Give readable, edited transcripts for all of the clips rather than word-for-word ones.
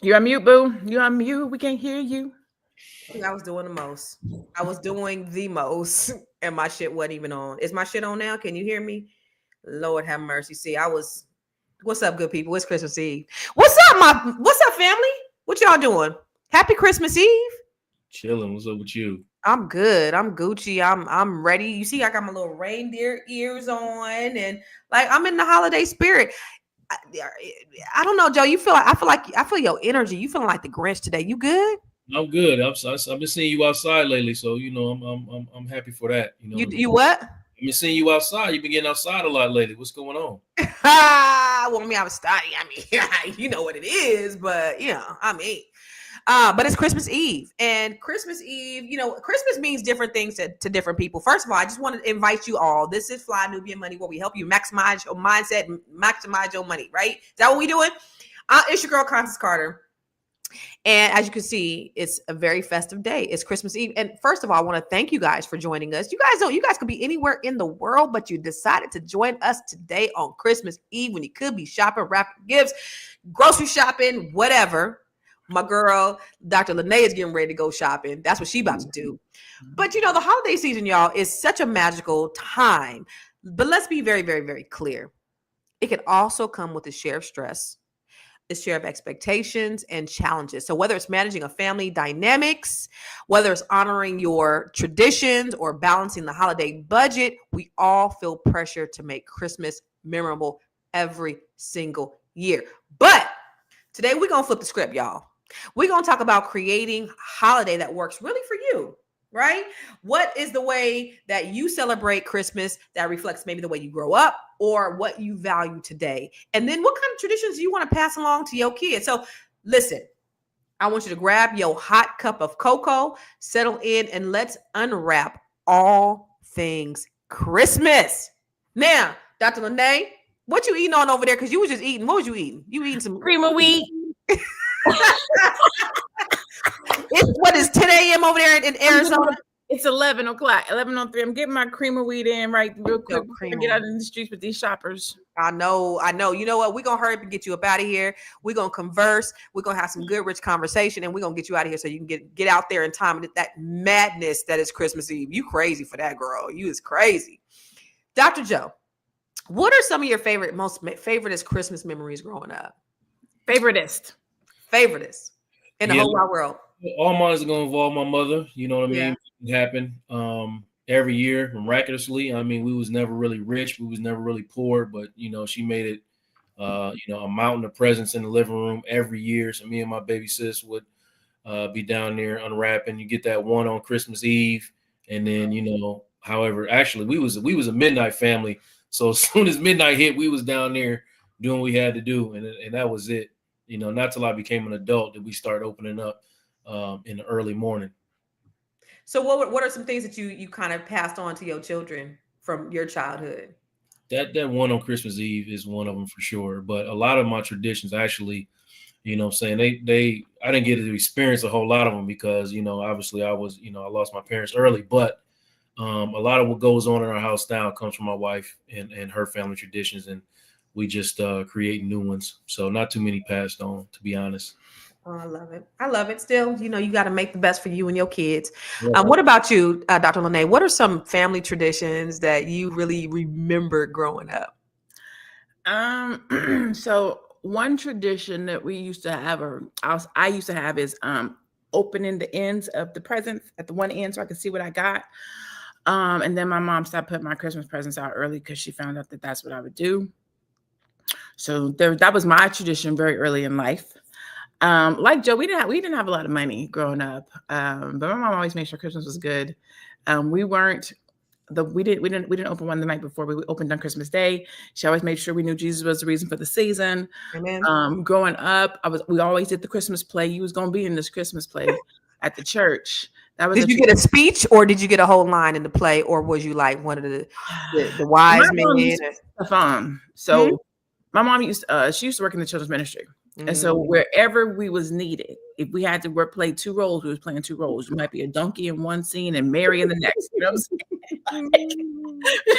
You on mute, boo. You on mute. We can't hear you. I was doing the most. I was doing the most, and my shit wasn't even on. Is my shit on now? Can you hear me? Lord have mercy. See, I was. What's up, good people? It's Christmas Eve. What's up, What's up, family? What y'all doing? Happy Christmas Eve. Chilling. What's up with you? I'm good. I'm Gucci. I'm ready. You see, I got my little reindeer ears on, and like I'm in the holiday spirit. I, I don't know, Joe. I feel your energy. You feeling like the Grinch today? You good? I'm good. I've been seeing you outside lately, so I'm happy for that. You know You what I mean? you what? I've been seeing you outside. You've been getting outside a lot lately. What's going on? Well, I was studying. You know what it is, but but it's Christmas Eve, and Christmas Eve, Christmas means different things to different people. First of all, I just want to invite you all. This is Fly Nubian Money, where we help you maximize your mindset, maximize your money. Right? Is that what we doing? It's your girl, Constance Carter. And as you can see, it's a very festive day. It's Christmas Eve. And first of all, I want to thank you guys for joining us. You guys could be anywhere in the world, but you decided to join us today on Christmas Eve when you could be shopping, wrapping gifts, grocery shopping, whatever. My girl, Dr. Lene, is getting ready to go shopping. That's what she about to do. But the holiday season, y'all, is such a magical time. But let's be very, very, very clear. It can also come with a share of stress, a share of expectations and challenges. So whether it's managing a family dynamics, whether it's honoring your traditions or balancing the holiday budget, we all feel pressure to make Christmas memorable every single year. But today we're going to flip the script, y'all. We're going to talk about creating a holiday that works really for you. Right? What is the way that you celebrate Christmas that reflects maybe the way you grow up or what you value today? And then what kind of traditions do you want to pass along to your kids? So listen, I want you to grab your hot cup of cocoa, settle in, and let's unwrap all things Christmas. Now, Dr. Lene, what you eating on over there? Because you was just eating. What was you eating? You eating some Cream of wheat. What is 10 a.m. over there in Arizona? It's 11 o'clock, 11:03. I'm getting my cream of wheat in right real quick before I get out in the streets with these shoppers. I know. You know what? We're going to hurry up and get you up out of here. We're going to converse. We're going to have some good, rich conversation, and we're going to get you out of here so you can get out there in time with that madness that is Christmas Eve. You crazy for that, girl. You is crazy. Dr. Joe, what are some of your favoriteest Christmas memories growing up? Favoritist in the whole wide world. All mine is going to involve my mother. You know what I mean? It happened every year miraculously. I mean, we was never really rich. We was never really poor, but, she made it, a mountain of presents in the living room every year. So me and my baby sis would be down there unwrapping. You get that one on Christmas Eve. And then, however, actually we was a midnight family. So as soon as midnight hit, we was down there doing what we had to do. And that was it. Not till I became an adult did we start opening up in the early morning. So what are some things that you kind of passed on to your children from your childhood? That one on Christmas Eve is one of them for sure. But a lot of my traditions actually, I didn't get to experience a whole lot of them because, obviously I was, I lost my parents early, but a lot of what goes on in our house now comes from my wife and her family traditions. And we just create new ones. So not too many passed on, to be honest. Oh, I love it. Still, you got to make the best for you and your kids. Yeah. What about you, Dr. Lene? What are some family traditions that you really remember growing up? So one tradition that we used to have, I used to have, is opening the ends of the presents at the one end so I could see what I got. And then my mom stopped putting my Christmas presents out early because she found out that that's what I would do. So that was my tradition very early in life. Like Joe, we didn't have a lot of money growing up, but my mom always made sure Christmas was good. We didn't open one the night before. We opened on Christmas Day. She always made sure we knew Jesus was the reason for the season. Amen. Growing up, we always did the Christmas play. You was gonna be in this Christmas play at the church. Did you get a speech, or did you get a whole line in the play, or was you like one of the wise men? So my mom she used to work in the children's ministry. And so wherever we was needed, if we had to play two roles, we was playing two roles. You might be a donkey in one scene and Mary in the next. You know what I'm saying?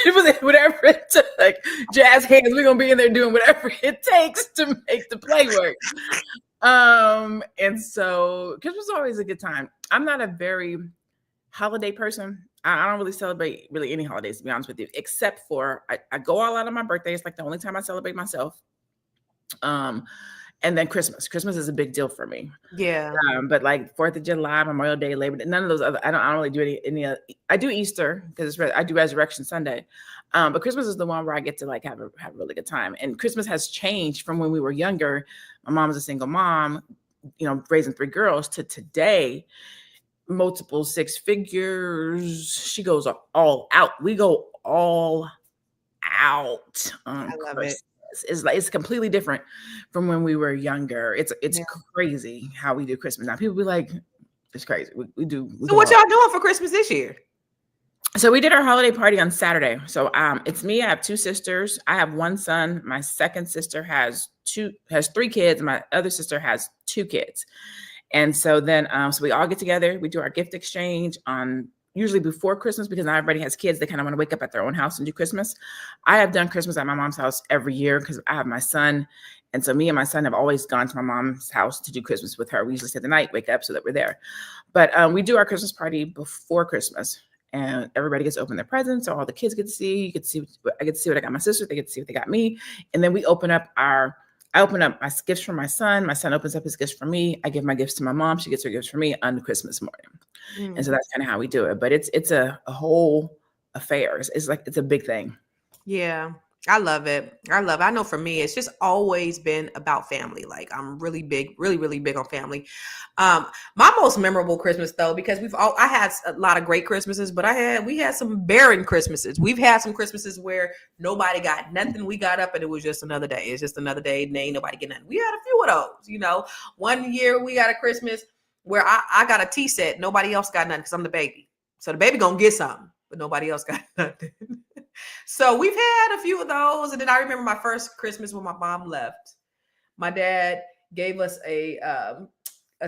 It was whatever it took. Like jazz hands, we're gonna be in there doing whatever it takes to make the play work. And so Christmas is always a good time. I'm not a very holiday person. I don't really celebrate really any holidays, to be honest with you, except for I go all out on my birthday. It's like the only time I celebrate myself. Um, and then Christmas. Christmas is a big deal for me. Yeah. But like 4th of July, Memorial Day, Labor Day, none of those other. I don't really do any. I do Easter because I do Resurrection Sunday, but Christmas is the one where I get to like have a really good time. And Christmas has changed from when we were younger. My mom was a single mom, raising 3 girls, to today, multiple 6 figures. She goes all out. We go all out on I love it. Christmas. It's completely different from when we were younger. It's Yeah. crazy how we do Christmas now. People be like, it's crazy. We do. So what y'all doing for Christmas this year? So we did our holiday party on Saturday. So it's me. I have 2 sisters. I have 1 son. My second sister has 3 kids. My other sister has 2 kids. And so then so we all get together. We do our gift exchange on usually before Christmas, because not everybody has kids. They kind of want to wake up at their own house and do Christmas. I have done Christmas at my mom's house every year because I have my son. And so me and my son have always gone to my mom's house to do Christmas with her. We usually stay the night, wake up so that we're there. But we do our Christmas party before Christmas. And everybody gets to open their presents. So all the kids get to see. You get to see. I get to see what I got my sister. They get to see what they got me. And then we open up I open up my gifts for my son. My son opens up his gifts for me. I give my gifts to my mom. She gets her gifts for me on Christmas morning. And so that's kind of how we do it. But it's a whole affair. It's a big thing. Yeah. I love it. I know for me, it's just always been about family. Like I'm really big, really big on family. My most memorable Christmas though, because I had a lot of great Christmases, but we had some barren Christmases. We've had some Christmases where nobody got nothing. We got up and it was just another day. It's just another day and ain't nobody get nothing. We had a few of those, One year we got a Christmas where I got a tea set. Nobody else got nothing because I'm the baby. So the baby gonna get something, but nobody else got nothing. So we've had a few of those. And then I remember my first Christmas when my mom left. My dad gave us a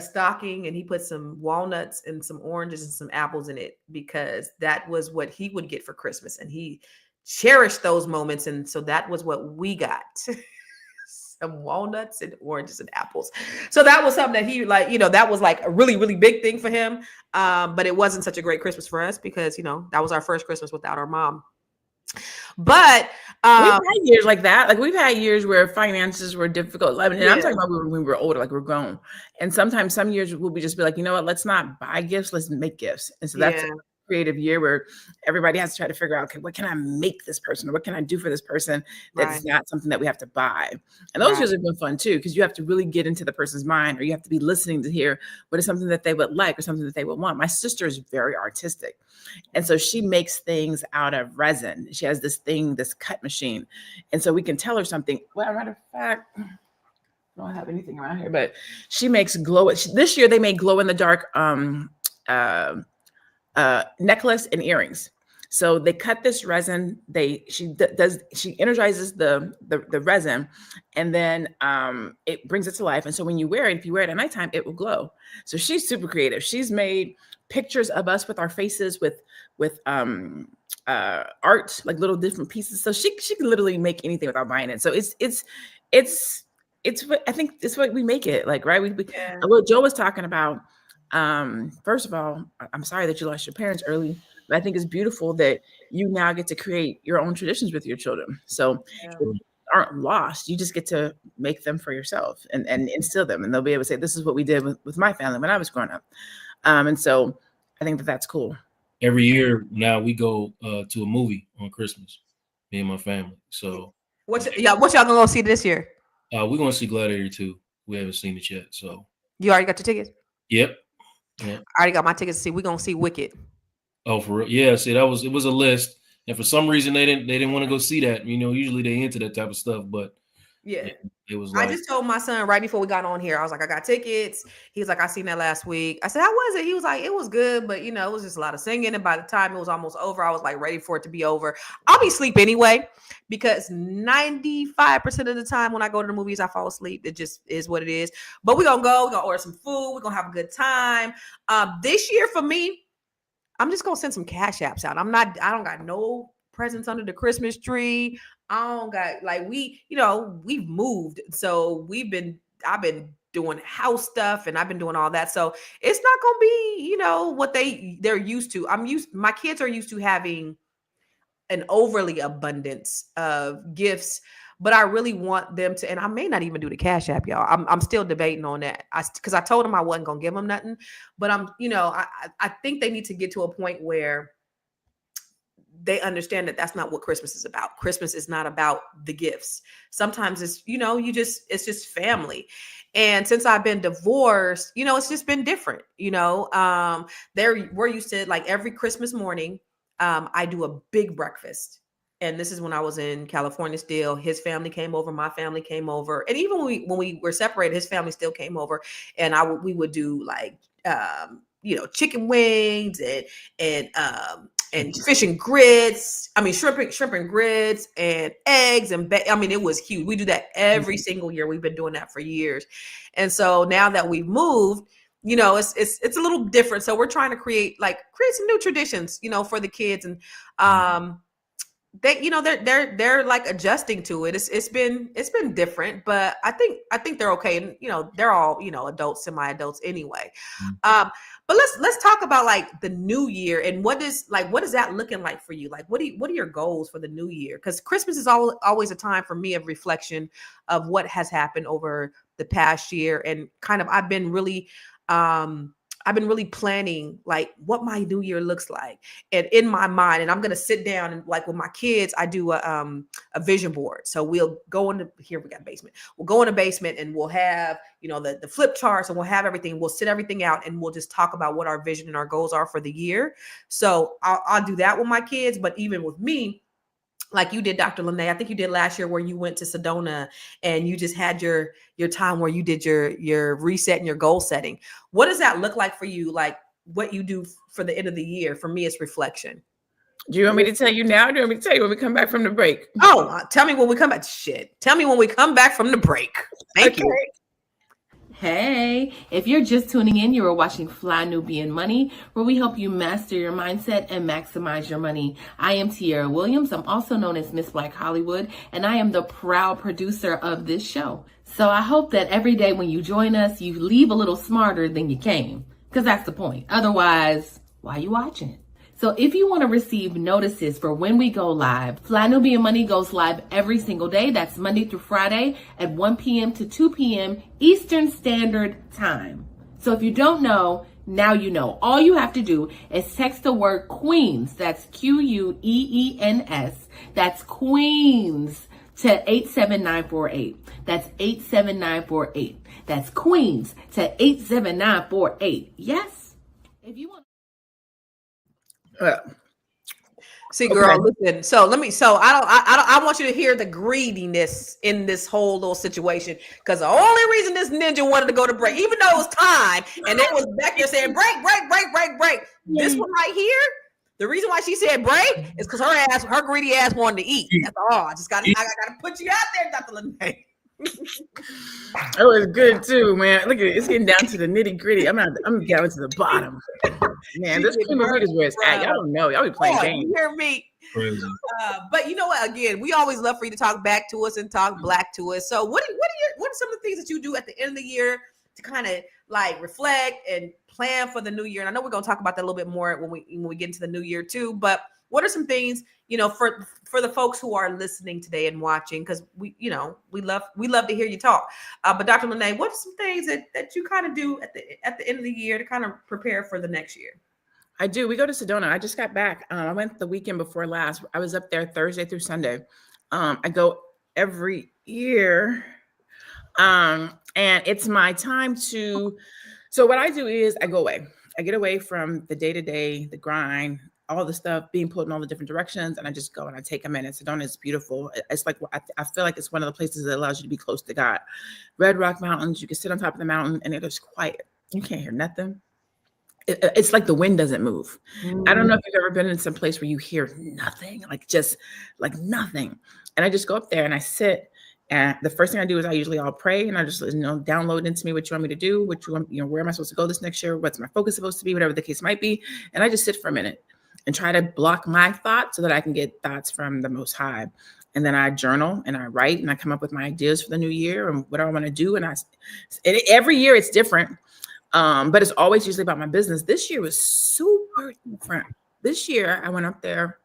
stocking and he put some walnuts and some oranges and some apples in it because that was what he would get for Christmas. And he cherished those moments. And so that was what we got. Some walnuts and oranges and apples. So that was something that he that was like a really big thing for him. But it wasn't such a great Christmas for us because, that was our first Christmas without our mom. But we've had years like that. Like we've had years where finances were difficult. I mean, I'm talking about when we were older, like we're grown. And sometimes some years we'll just be like, you know what, let's not buy gifts, let's make gifts. And so that's a creative year where everybody has to try to figure out, okay, what can I make this person, or what can I do for this person that's not something that we have to buy. And those years have been fun too, because you have to really get into the person's mind, or you have to be listening to hear what is something that they would like or something that they would want. My sister is very artistic. And so she makes things out of resin. She has this cut machine. And so we can tell her something. Well, matter of fact, I don't have anything around here, but she makes this year they made glow in the dark necklace and earrings. So they cut this resin. She energizes the resin, and then it brings it to life. And so when you wear it, if you wear it at nighttime, it will glow. So she's super creative. She's made pictures of us with our faces with art, like little different pieces. So she can literally make anything without buying it. So it's what I think it's what we make it like, right? What Joe was talking about. First of all, I'm sorry that you lost your parents early, but I think it's beautiful that you now get to create your own traditions with your children. So they aren't lost. You just get to make them for yourself and instill them, and they'll be able to say, this is what we did with my family when I was growing up. And so I think that's cool. Every year now we go to a movie on Christmas, me and my family. So what y'all gonna go see this year? We're gonna see Gladiator 2. We haven't seen it yet. So you already got your tickets? Yep. I already got my tickets to see. We're gonna see Wicked. Oh, for real? Yeah, see, it was a list. And for some reason they didn't want to go see that. Usually they into that type of stuff, but it was like, I just told my son right before we got on here, I was like, I got tickets. He was like, I seen that last week. I said, how was it? He was like, it was good, but it was just a lot of singing. And by the time it was almost over, I was like ready for it to be over. I'll be asleep anyway, because 95% of the time when I go to the movies, I fall asleep. It just is what it is. But we're gonna order some food. We're gonna have a good time. This year for me, I'm just gonna send some cash apps out. I don't got no presents under the Christmas tree. I don't got we've moved. So I've been doing house stuff, and I've been doing all that. So it's not gonna be, what they're used to. My kids are used to having an overly abundance of gifts, but I really want them to, and I may not even do the Cash App, y'all. I'm still debating on that. Because I told them I wasn't gonna give them nothing, but I think they need to get to a point where they understand that that's not what Christmas is about. Christmas is not about the gifts. Sometimes it's, it's just family. And since I've been divorced, it's just been different. We're used to, like, every Christmas morning, I do a big breakfast. And this is when I was in California still. His family came over, my family came over. And even when we were separated, his family still came over. And we would do, like, chicken wings and fish and grits. I mean, shrimp and grits and eggs it was huge. We do that every single year. We've been doing that for years. And so now that we've moved, it's a little different. So we're trying to create some new traditions, for the kids. And they're like adjusting to it. It's been different, but I think they're okay. And they're all adults, semi-adults anyway. But let's talk about, like, the new year and what is that looking like for you? Like, what are your goals for the new year? Because Christmas is always a time for me of reflection of what has happened over the past year, and kind of I've been really planning, like, what my new year looks like, and in my mind. And I'm going to sit down and, like, with my kids, I do a vision board. So we'll go here. We got basement. We'll go in the basement and we'll have, the flip charts, and we'll have everything. We'll sit everything out and we'll just talk about what our vision and our goals are for the year. So I'll do that with my kids. But even with me, like you did, Dr. Lene, I think you did last year, where you went to Sedona and you just had your time where you did your reset and your goal setting. What does that look like for you? Like, what you do for the end of the year? For me, it's reflection. Do you want me to tell you now? Or do you want me to tell you when we come back from the break? Oh, tell me when we come back. Tell me when we come back from the break. Thank you. Hey, if you're just tuning in, you are watching Fly Nubian Money, where we help you master your mindset and maximize your money. I am Tiara Williams. I'm also known as Miss Black Hollywood, and I am the proud producer of this show. So I hope that every day when you join us, you leave a little smarter than you came, because that's the point. Otherwise, why are you watching? So if you want to receive notices for when we go live, Fly Nubian Money goes live every single day. That's Monday through Friday at 1 p.m. to 2 p.m. Eastern Standard Time. So if you don't know, now you know. All you have to do is text the word Queens. That's Queens. That's Queens to 87948. That's 87948. That's Queens to 87948. Yes? If you want. See, girl, listen. So I want you to hear the greediness in this whole little situation. Because the only reason this ninja wanted to go to break, even though it was time, and it was back there saying break. This one right here, the reason why she said break is because her greedy ass wanted to eat. That's all. I gotta put you out there, Dr. Lene. It was good too, man. Look at it; it's getting down to the nitty gritty. I'm down to the bottom. Man, this cream of wheat is where it's at. Y'all don't know. Y'all be playing games. You hear me? Crazy. But you know what? Again, we always love for you to talk back to us and talk black to us. So what are some of the things that you do at the end of the year to kind of like reflect and plan for the new year? And I know we're gonna talk about that a little bit more when we get into the new year too. But what are some things, for the folks who are listening today and watching, because we love to hear you talk. But Dr. Lene, what are some things that you kind of do at the end of the year to kind of prepare for the next year? I do. We go to Sedona. I just got back. I went the weekend before last. I was up there Thursday through Sunday. I go every year. And it's my time to, so what I do is I go away. I get away from the day-to-day, the grind, all the stuff being pulled in all the different directions. And I just go and I take a minute. Sedona is beautiful. It's like, I feel like it's one of the places that allows you to be close to God. Red Rock Mountains, you can sit on top of the mountain and it is quiet. You can't hear nothing. It's like the wind doesn't move. I don't know if you've ever been in some place where you hear nothing, like nothing. And I just go up there and I sit. And the first thing I do is I'll pray and I just download into me what you want me to do, where am I supposed to go this next year? What's my focus supposed to be? Whatever the case might be. And I just sit for a minute and try to block my thoughts so that I can get thoughts from the Most High. and then I journal and I write and I come up with my ideas for the new year and what I want to do. And every year it's different. But it's always usually about my business. This year was super different. This year I went up there.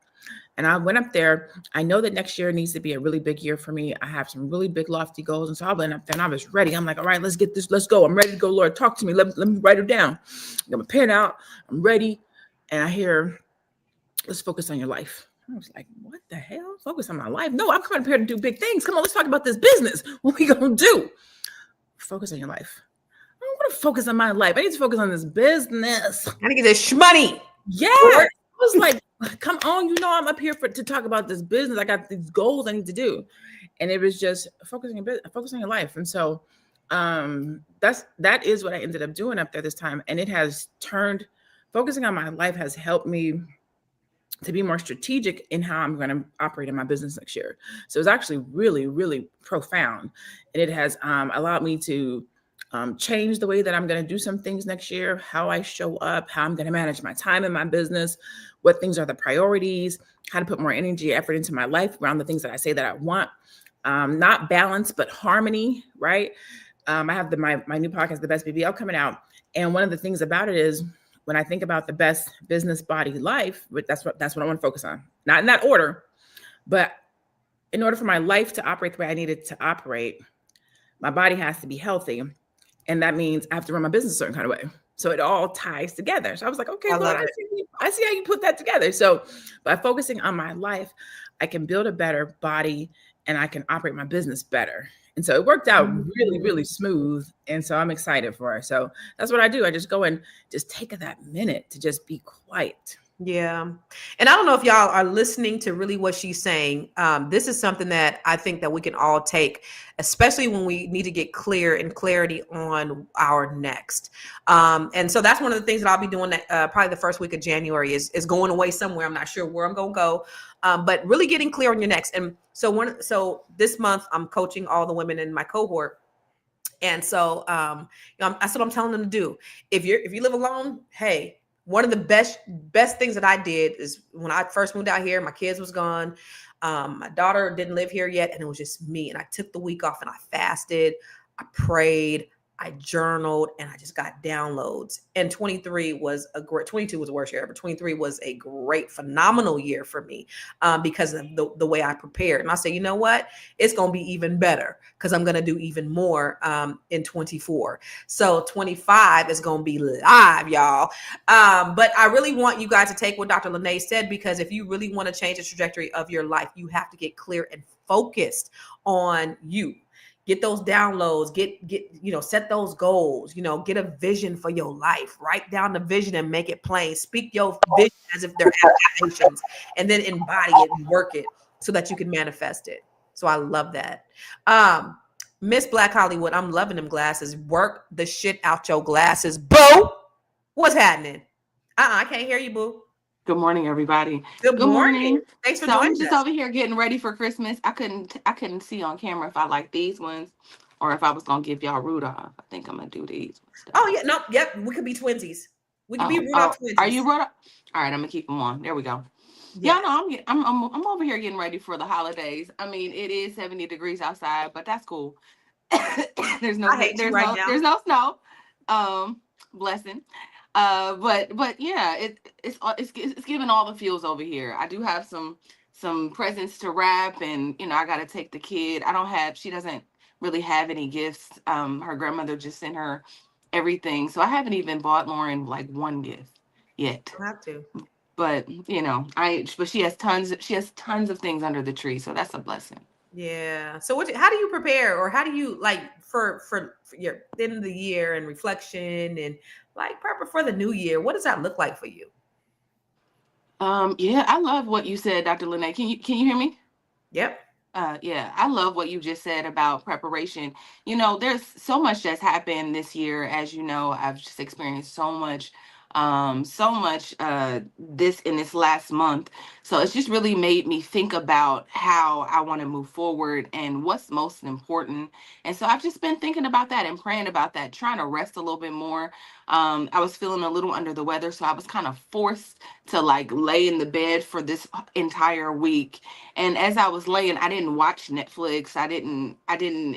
I know that next year needs to be a really big year for me. I have some really big, lofty goals. And so I went up there and I was ready. I'm like, all right, let's get this. Let's go. I'm ready to go. Lord, talk to me. Let me write it down. I got my pen out. I'm ready. And I hear, let's focus on your life. I was like, what the hell? Focus on my life? No, I'm coming up here to do big things. Come on, let's talk about this business. What we going to do? Focus on your life. I don't want to focus on my life. I need to focus on this business. I need to get this money. Yeah. I was like, come on, I'm up here to talk about this business. I got these goals I need to do. And it was just focus on your life. And so that is what I ended up doing up there this time. And it has focusing on my life has helped me to be more strategic in how I'm going to operate in my business next year. So it's actually really, really profound. And it has allowed me to change the way that I'm going to do some things next year, how I show up, how I'm going to manage my time in my business, what things are the priorities, how to put more energy, effort into my life around the things that I say that I want. Not balance, but harmony, right? I have my new podcast, The Best BBL, coming out. And one of the things about it is when I think about the best business body life, that's what I want to focus on. Not in that order, but in order for my life to operate the way I need it to operate, my body has to be healthy. And that means I have to run my business a certain kind of way. So it all ties together. So I was like, okay, Lord, I see how you put that together. So by focusing on my life, I can build a better body and I can operate my business better. And so it worked out really, really smooth. And so I'm excited for it. So that's what I do. I just go and just take that minute to just be quiet. Yeah. And I don't know if y'all are listening to really what she's saying. This is something that I think that we can all take, especially when we need to get clarity on our next. And so that's one of the things that I'll be doing probably the first week of January is going away somewhere. I'm not sure where I'm going to go, but really getting clear on your next. And so this month I'm coaching all the women in my cohort. And so that's what I'm telling them to do. If you live alone, hey, one of the best things that I did is when I first moved out here, my kids was gone. My daughter didn't live here yet. And it was just me. And I took the week off and I fasted. I prayed. I journaled and I just got downloads. And 22 was a worst year ever. 23 was a great, phenomenal year for me because of the way I prepared. And I said, you know what? It's going to be even better because I'm going to do even more in 24. So 25 is going to be live, y'all. But I really want you guys to take what Dr. Lene said, because if you really want to change the trajectory of your life, you have to get clear and focused on you. Get those downloads, set those goals, get a vision for your life, write down the vision and make it plain. Speak your vision as if they're affirmations and then embody it and work it so that you can manifest it. So I love that. Miss Black Hollywood, I'm loving them glasses. Work the shit out your glasses. Boo! What's happening? I can't hear you, boo. Good morning, everybody. Good morning. Thanks for joining us. I'm just over here getting ready for Christmas. I couldn't see on camera if I like these ones or if I was gonna give y'all Rudolph. I think I'm gonna do these ones. Oh yeah, no, yep. We could be twinsies. We could be Rudolph twinsies. Are you Rudolph? All right, I'm gonna keep them on. There we go. Yeah, no, I'm over here getting ready for the holidays. I mean, it is 70 degrees outside, but that's cool. There's no snow. Blessing. But yeah, it's giving all the feels over here. I do have some presents to wrap, and I got to take the kid. She doesn't really have any gifts. Her grandmother just sent her everything, so I haven't even bought Lauren like one gift yet. I'll have to. But but she has tons of things under the tree, so that's a blessing. Yeah. So how do you prepare, or how do you for your end of the year and reflection and prepare for the new year? What does that look like for you? Yeah, I love what you said, Dr. Lene. Can you hear me? Yep. Yeah, I love what you just said about preparation. There's so much that's happened this year. As you know, I've just experienced so much this in this last month. So it's just really made me think about how I want to move forward and what's most important. And so I've just been thinking about that and praying about that, trying to rest a little bit more. I was feeling a little under the weather, so I was kind of forced to like lay in the bed for this entire week. And as I was laying, I didn't watch Netflix. I didn't,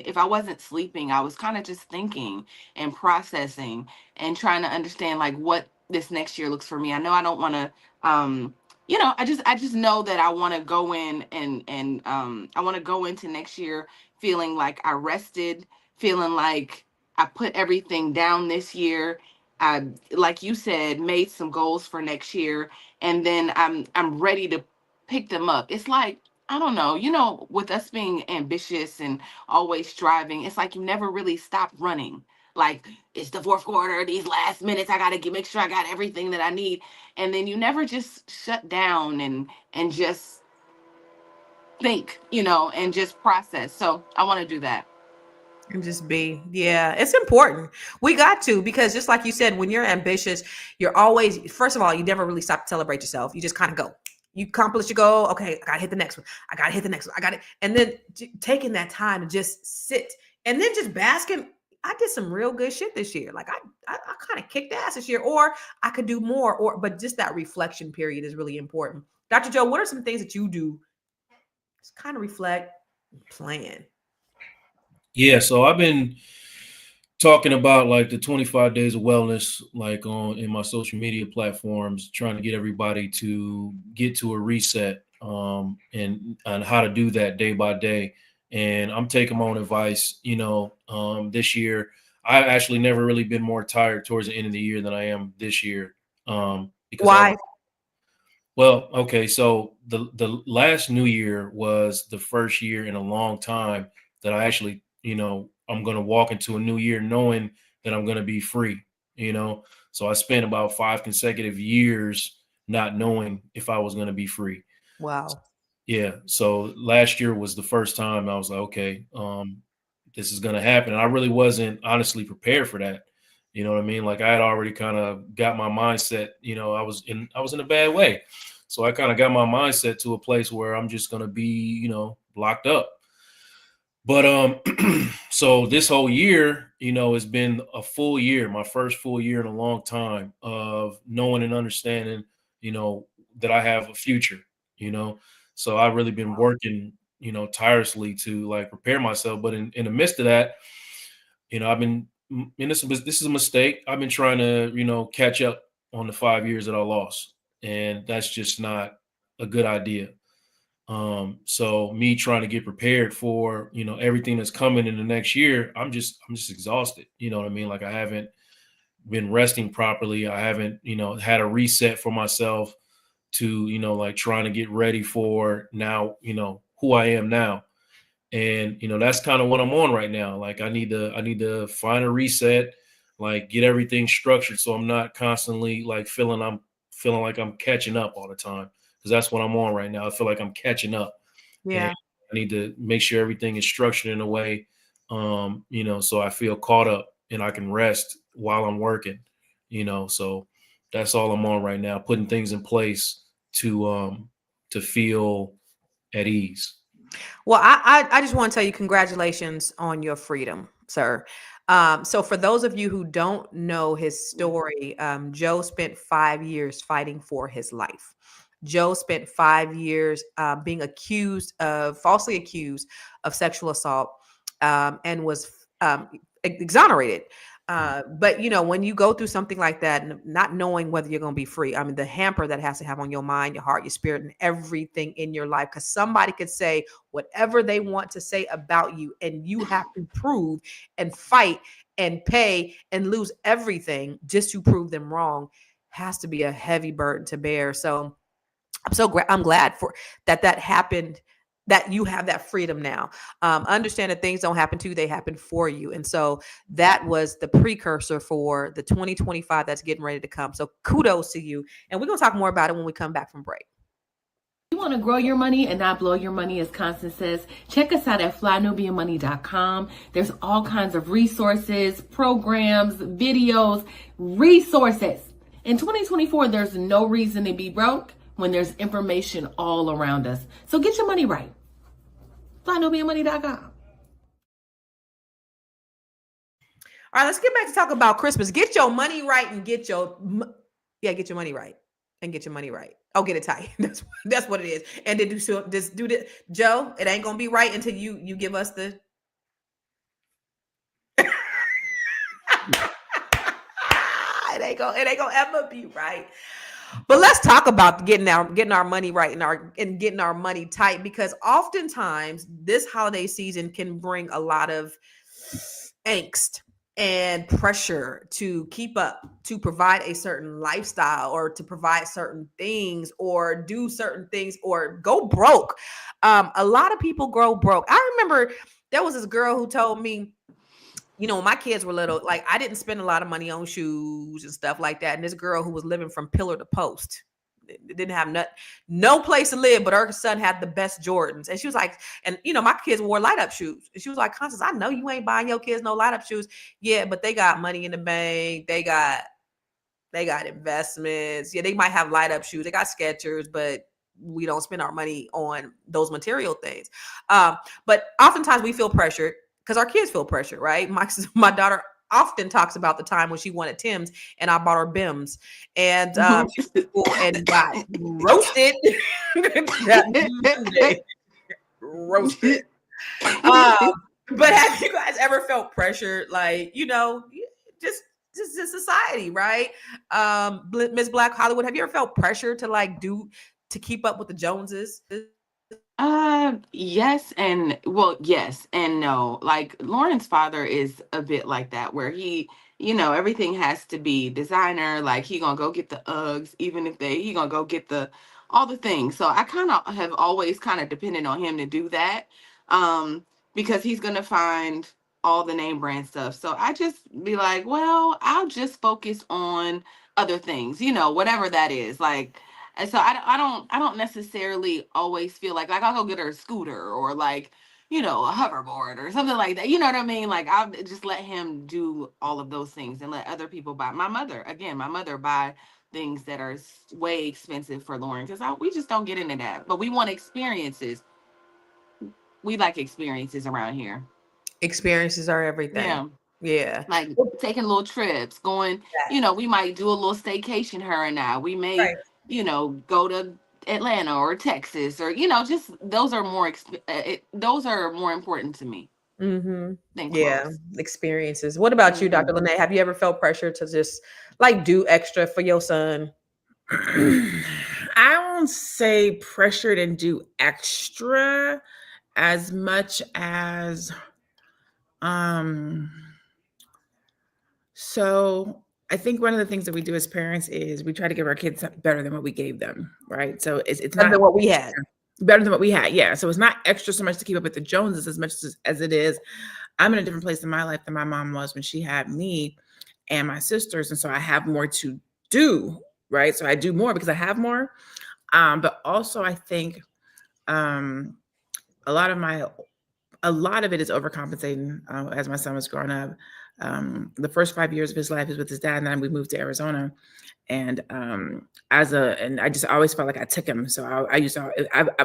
if I wasn't sleeping, I was kind of just thinking and processing and trying to understand like what this next year looks for me. I know I don't want to, I just know that I want to go in and I want to go into next year feeling like I rested, feeling like I put everything down this year. I, like you said, made some goals for next year, and then I'm ready to pick them up. It's like, I don't know, with us being ambitious and always striving, it's like you never really stop running. Like, it's the fourth quarter, these last minutes, I gotta make sure I got everything that I need. And then you never just shut down and just think, and just process. So I want to do that. And just be, yeah, it's important. We got to, because just like you said, when you're ambitious, you're always, first of all, you never really stop to celebrate yourself. You just kind of go. You accomplish your goal. Okay, I gotta hit the next one. I gotta hit the next one. I got it. And then taking that time to just sit and then just basking. I did some real good shit this year. Like I kind of kicked ass this year, or I could do more. But just that reflection period is really important. Dr. Joe, what are some things that you do? Just kind of reflect, plan. Yeah, so I've been talking about like the 25 days of wellness, like in my social media platforms, trying to get everybody to get to a reset, and how to do that day by day. And I'm taking my own advice. This year I actually never really been more tired towards the end of the year than I am this year. Because Why? well, okay, so the last New Year was the first year in a long time that I actually, I'm going to walk into a new year knowing that I'm going to be free, you know. So I spent about 5 consecutive years not knowing if I was going to be free. Wow. Yeah. So last year was the first time I was like, okay, this is going to happen. And I really wasn't honestly prepared for that. You know what I mean? Like I had already kind of got my mindset, I was in a bad way. So I kind of got my mindset to a place where I'm just going to be, locked up. But so this whole year, it's been a full year, my first full year in a long time of knowing and understanding, that I have a future, you know. So I've really been working, tirelessly to like prepare myself. But in the midst of that, I've been, and this is a mistake. I've been trying to, catch up on the 5 years that I lost. And that's just not a good idea. So me trying to get prepared for, everything that's coming in the next year, I'm just exhausted. You know what I mean? Like I haven't been resting properly. I haven't, had a reset for myself to, like trying to get ready for now, who I am now. And, that's kind of what I'm on right now. Like I need to find a reset, like get everything structured so I'm not constantly like feeling like I'm catching up all the time. Because that's what I'm on right now. I feel like I'm catching up. And Yeah. I need to make sure everything is structured in a way, so I feel caught up and I can rest while I'm working, so that's all I'm on right now, putting things in place to feel at ease. Well, I just want to tell you congratulations on your freedom, sir. So for those of you who don't know his story, Joe spent 5 years fighting for his life. Joe spent 5 years being falsely accused of sexual assault, and was exonerated. But when you go through something like that, not knowing whether you're going to be free, I mean, the hamper that has to have on your mind, your heart, your spirit, and everything in your life, because somebody could say whatever they want to say about you, and you have to prove and fight and pay and lose everything just to prove them wrong, has to be a heavy burden to bear. So I'm glad for that happened, that you have that freedom now. Understand that things don't happen to you, they happen for you. And so that was the precursor for the 2025 that's getting ready to come. So kudos to you. And we're going to talk more about it when we come back from break. You want to grow your money and not blow your money, as Constance says, check us out at flynubianmoney.com. There's all kinds of resources, programs, videos, resources. In 2024, there's no reason to be broke when there's information all around us. So get your money right. flynubianmoney.com. All right, let's get back to talk about Christmas. Get your money right and get your money right and get your money right. Oh, get it tight. That's what it is. And then just do this, Joe. It ain't gonna be right until you give us the. It ain't gonna ever be right. But let's talk about getting our money right and getting our money tight, because oftentimes this holiday season can bring a lot of angst and pressure to keep up, to provide a certain lifestyle, or to provide certain things, or do certain things, or go broke. A lot of people go broke. I remember there was this girl who told me, when my kids were little, like, I didn't spend a lot of money on shoes and stuff like that. And this girl who was living from pillar to post, didn't have no place to live, but her son had the best Jordans. And she was like, and my kids wore light up shoes. And she was like, Constance, I know you ain't buying your kids no light up shoes. Yeah, but they got money in the bank. They got investments. Yeah, they might have light up shoes. They got Skechers, but we don't spend our money on those material things. But oftentimes we feel pressured because our kids feel pressure, right? My daughter often talks about the time when she wanted Tim's and I bought her Bims, and and got roasted. Roasted. But have you guys ever felt pressured, like, just society, right? Miss Black Hollywood, have you ever felt pressure to keep up with the Joneses? Yes and no. Like, Lauren's father is a bit like that, where he, everything has to be designer. Like, he gonna go get the Uggs, even if he gonna go get all the things. So I kind of have always kind of depended on him to do that, because he's gonna find all the name brand stuff. So I just be like, well, I'll just focus on other things, whatever that is. Like, and so I don't necessarily always feel like I'll go get her a scooter, or like, a hoverboard or something like that. You know what I mean? Like, I'll just let him do all of those things and let other people buy. My mother buy things that are way expensive for Lauren, because we just don't get into that. But we want experiences. We like experiences around here. Experiences are everything. Yeah. Like taking little trips, going, we might do a little staycation, her and I. We may, go to Atlanta or Texas, or, just those are more important to me. Mm-hmm. Than clothes. Experiences. What about you, Dr. Lene? Have you ever felt pressure to just like do extra for your son? I won't say pressured and do extra as much as so I think one of the things that we do as parents is we try to give our kids better than what we gave them, right? So it's better than what we had. Better than what we had, yeah. So it's not extra so much to keep up with the Joneses as much as it is. I'm in a different place in my life than my mom was when she had me and my sisters, and so I have more to do, right? So I do more because I have more. But also I think a lot of it is overcompensating. As my son was growing up, the first 5 years of his life is with his dad, and then we moved to Arizona. And I just always felt like I took him. So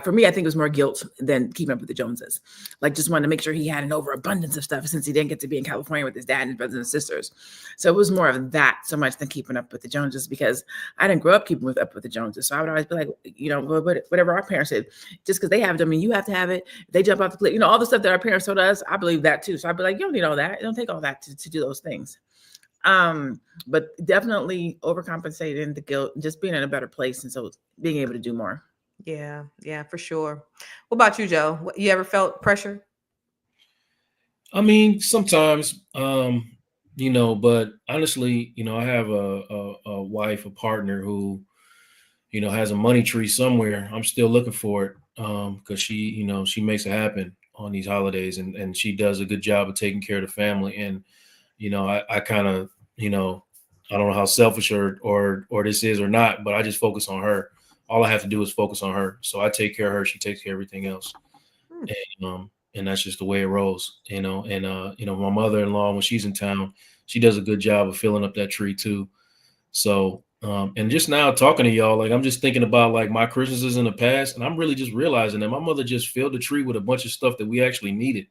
for me, I think it was more guilt than keeping up with the Joneses. Like, just wanted to make sure he had an overabundance of stuff since he didn't get to be in California with his dad and his brothers and sisters. So it was more of that so much than keeping up with the Joneses, because I didn't grow up keeping up with the Joneses. So I would always be like, whatever our parents said, just because they have it, I mean, you have to have it. If they jump off the cliff, all the stuff that our parents told us, I believe that too. So I'd be like, you don't need all that. It don't take all that to do those things. But definitely overcompensating, the guilt, just being in a better place, and so being able to do more. Yeah, for sure. What about you, Joe? You ever felt pressure? I mean, sometimes, but honestly, I have a wife, a partner who, has a money tree somewhere. I'm still looking for it, because she makes it happen on these holidays, and she does a good job of taking care of the family. And I kind of, I don't know how selfish or this is or not, but I just focus on her. All I have to do is focus on her. So I take care of her. She takes care of everything else. And that's just the way it rolls, and my mother-in-law, when she's in town, she does a good job of filling up that tree too. So, and just now talking to y'all, like, I'm just thinking about like my Christmases in the past, and I'm really just realizing that my mother just filled the tree with a bunch of stuff that we actually needed.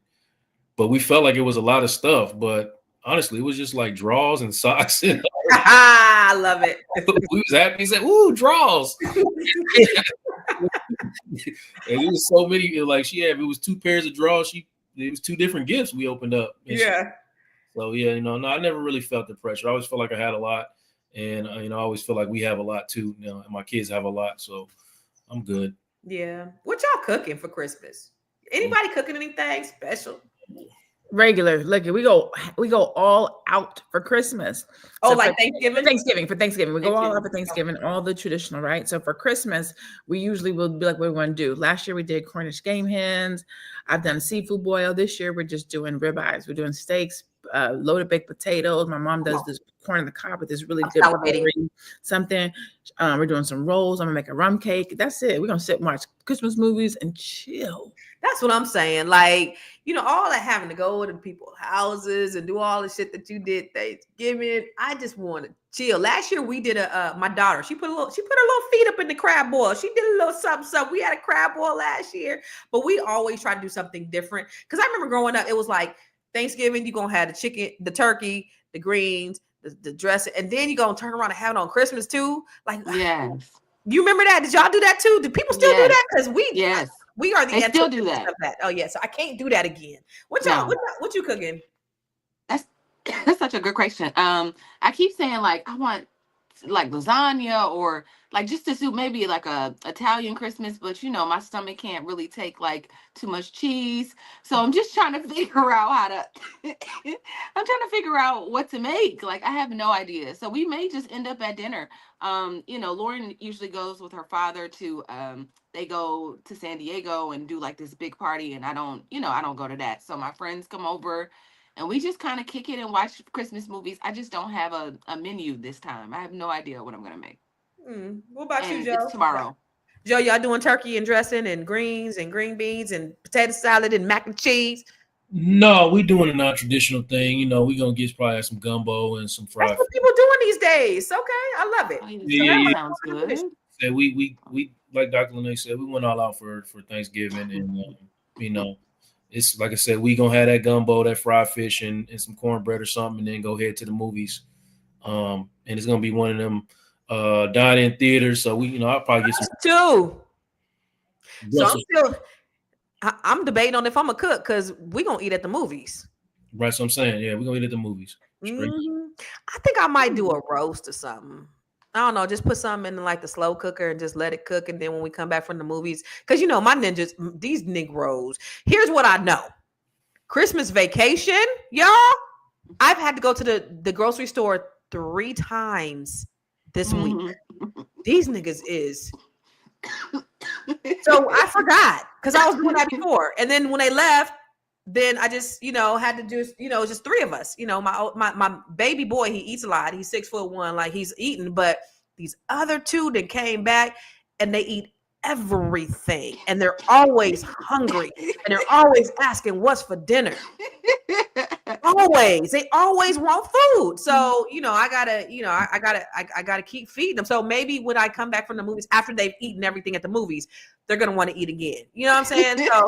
But we felt like it was a lot of stuff, but honestly, it was just like draws and socks. And I love it. we was happy. He said, "Ooh, draws!" And it was so many. Like it was 2 pairs of drawers. It was 2 different gifts we opened up. Yeah. So yeah, no, I never really felt the pressure. I always felt like I had a lot, and I always feel like we have a lot too. And my kids have a lot, so I'm good. Yeah. What y'all cooking for Christmas? Anybody cooking anything special? Regular. Look, we go all out for Christmas. Oh, So like for Thanksgiving? For Thanksgiving. We go all out for Thanksgiving, all the traditional, right? So for Christmas, we usually will be like, what we want to do. Last year we did Cornish game hens. I've done seafood boil. This year we're just doing ribeyes. We're doing steaks, loaded baked potatoes. My mom does this corn on the cob with this really good something. We're doing some rolls. I'm gonna make a rum cake. That's it. We're gonna sit and watch Christmas movies and chill. That's what I'm saying. Like, all that having to go to people's houses and do all the shit that you did Thanksgiving. I just want to chill. Last year we did my daughter. She put her little feet up in the crab boil. She did a little something. We had a crab boil last year, but we always try to do something different. Because I remember growing up, it was like Thanksgiving, you're gonna have the chicken, the turkey, the greens, the dressing, and then you're gonna turn around and have it on Christmas too. Like, Yes. You remember that? Did y'all do that too? Do people still do that? Because we are the they still do that. Of that. Oh yeah, so I can't do that again. What you cooking? That's such a good question. I keep saying like I want like lasagna or like just to suit maybe like a Italian Christmas, but my stomach can't really take like too much cheese. So I'm just trying to figure out how to I'm trying to figure out what to make. Like I have no idea. So we may just end up at dinner. Lauren usually goes with her father to they go to San Diego and do like this big party, and I don't go to that. So my friends come over and we just kind of kick it and watch Christmas movies. I just don't have a menu this time. I have no idea what I'm going to make. What about you, Joe? It's tomorrow. Joe, y'all doing turkey and dressing and greens and green beans and potato salad and mac and cheese? No, we doing a non-traditional thing. We going to get probably some gumbo and some fried. That's what people doing these days. Okay, I love it. Yeah. Sounds good. Yeah, we like Dr. Lene said, we went all out for Thanksgiving, and it's like I said, we gonna have that gumbo, that fried fish, and some cornbread or something, and then go head to the movies. And it's gonna be one of them dine-in theaters. So I'll probably get some too. So I'm debating on if I'm a cook because we gonna eat at the movies. Right, so I'm saying, yeah, we're gonna eat at the movies. I think I might do a roast or something. I don't know, just put something in like the slow cooker and just let it cook. And then when we come back from the movies, because my ninjas, these Negroes, here's what I know. Christmas vacation, y'all, I've had to go to the grocery store 3 times this week. These niggas is. So I forgot because I was doing that before. And then when they left, then I just, had to do, just 3 of us. My baby boy, he eats a lot. He's 6'1", like he's eating. But these other 2 that came back and they eat everything. And they're always hungry. And they're always asking what's for dinner. Always. They always want food. So, I gotta keep feeding them. So maybe when I come back from the movies, after they've eaten everything at the movies, they're going to want to eat again. You know what I'm saying? So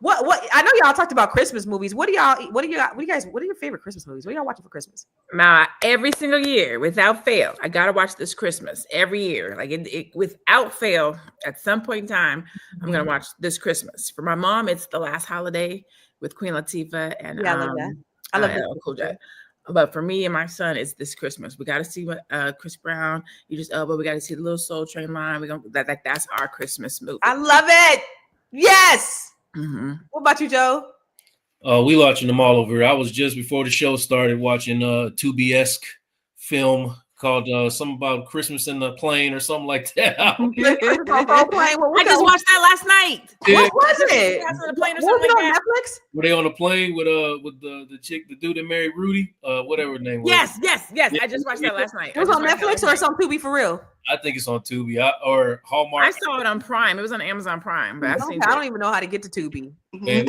What I know y'all talked about Christmas movies. What are your favorite Christmas movies? What are y'all watching for Christmas? Now, every single year, without fail, I gotta watch this Christmas every year. Like it without fail, at some point in time, I'm gonna watch this Christmas. For my mom, it's The Last Holiday with Queen Latifah and I love that. I love that. Cool Jet. But for me and my son, it's this Christmas. We got to see what Chris Brown, Idris Elba. We got to see the Little Soul Train line. That's our Christmas movie. I love it. Yes. Mm-hmm. What about you, Joe? We watching them all over here. I was just before the show started watching a Tubi-esque film called something about Christmas in the plane or something like that. I just watched that last night. Yeah. What was it? On the plane or something like that. Netflix? Were they on the plane with the chick, the dude that married Rudy? Whatever his name was. Yes. I just watched that last night. It was on Netflix or it's on Tubi for real? I think it's on Tubi or Hallmark. I saw it on Prime. It was on Amazon Prime, but I don't even know how to get to Tubi. Man,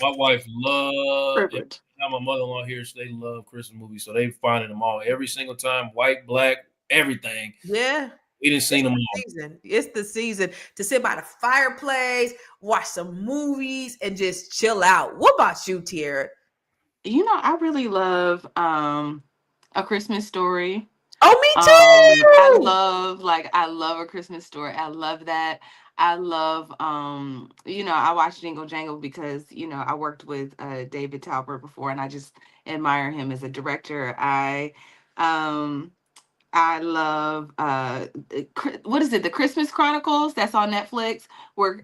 my wife loves it. Now my mother-in-law here, so they love Christmas movies, so they finding them all every single time, white, black, everything. Yeah. We didn't see them all. It's the season to sit by the fireplace, watch some movies, and just chill out. What about you, Tiara? I really love A Christmas Story. Oh, me I love A Christmas Story. I love that. I love I watched Jingle Jangle because, I worked with David Talbert before, and I just admire him as a director. Um I love what is it? The Christmas Chronicles that's on Netflix, where